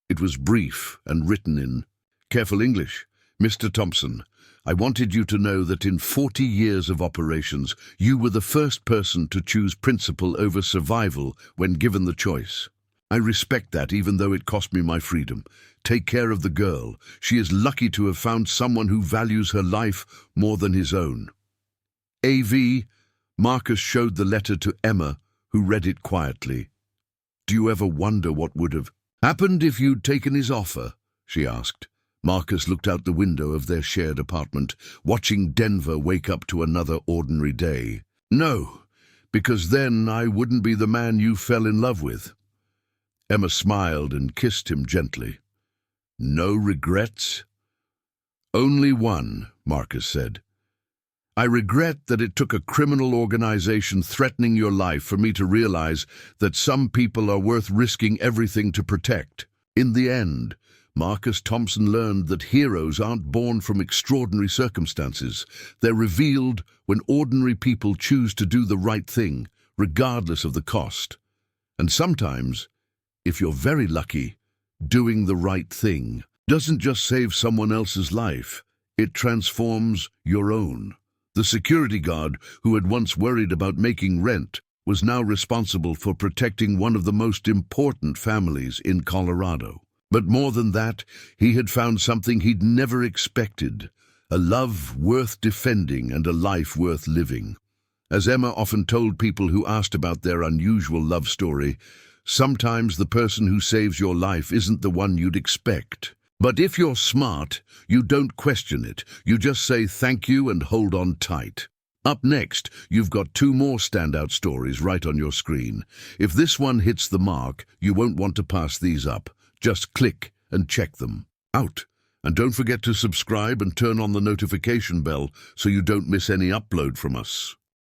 S1: It was brief and written in careful English. "Mr. Thompson, I wanted you to know that in 40 years of operations, you were the first person to choose principle over survival when given the choice. I respect that, even though it cost me my freedom. Take care of the girl. She is lucky to have found someone who values her life more than his own. AV, Marcus showed the letter to Emma, who read it quietly. Do you ever wonder what would have happened if you'd taken his offer? She asked. Marcus looked out the window of their shared apartment, watching Denver wake up to another ordinary day. No, because then I wouldn't be the man you fell in love with. Emma smiled and kissed him gently. No regrets? Only one, Marcus said. I regret that it took a criminal organization threatening your life for me to realize that some people are worth risking everything to protect. In the end, Marcus Thompson learned that heroes aren't born from extraordinary circumstances. They're revealed when ordinary people choose to do the right thing, regardless of the cost. And sometimes, if you're very lucky, doing the right thing doesn't just save someone else's life, it transforms your own. The security guard, who had once worried about making rent, was now responsible for protecting one of the most important families in Colorado. But more than that, he had found something he'd never expected, a love worth defending and a life worth living. As Emma often told people who asked about their unusual love story, sometimes the person who saves your life isn't the one you'd expect. But if you're smart, you don't question it. You just say thank you and hold on tight. Up next, you've got 2 more standout stories right on your screen. If this one hits the mark, you won't want to pass these up. Just click and check them out. And don't forget to subscribe and turn on the notification bell so you don't miss any upload from us.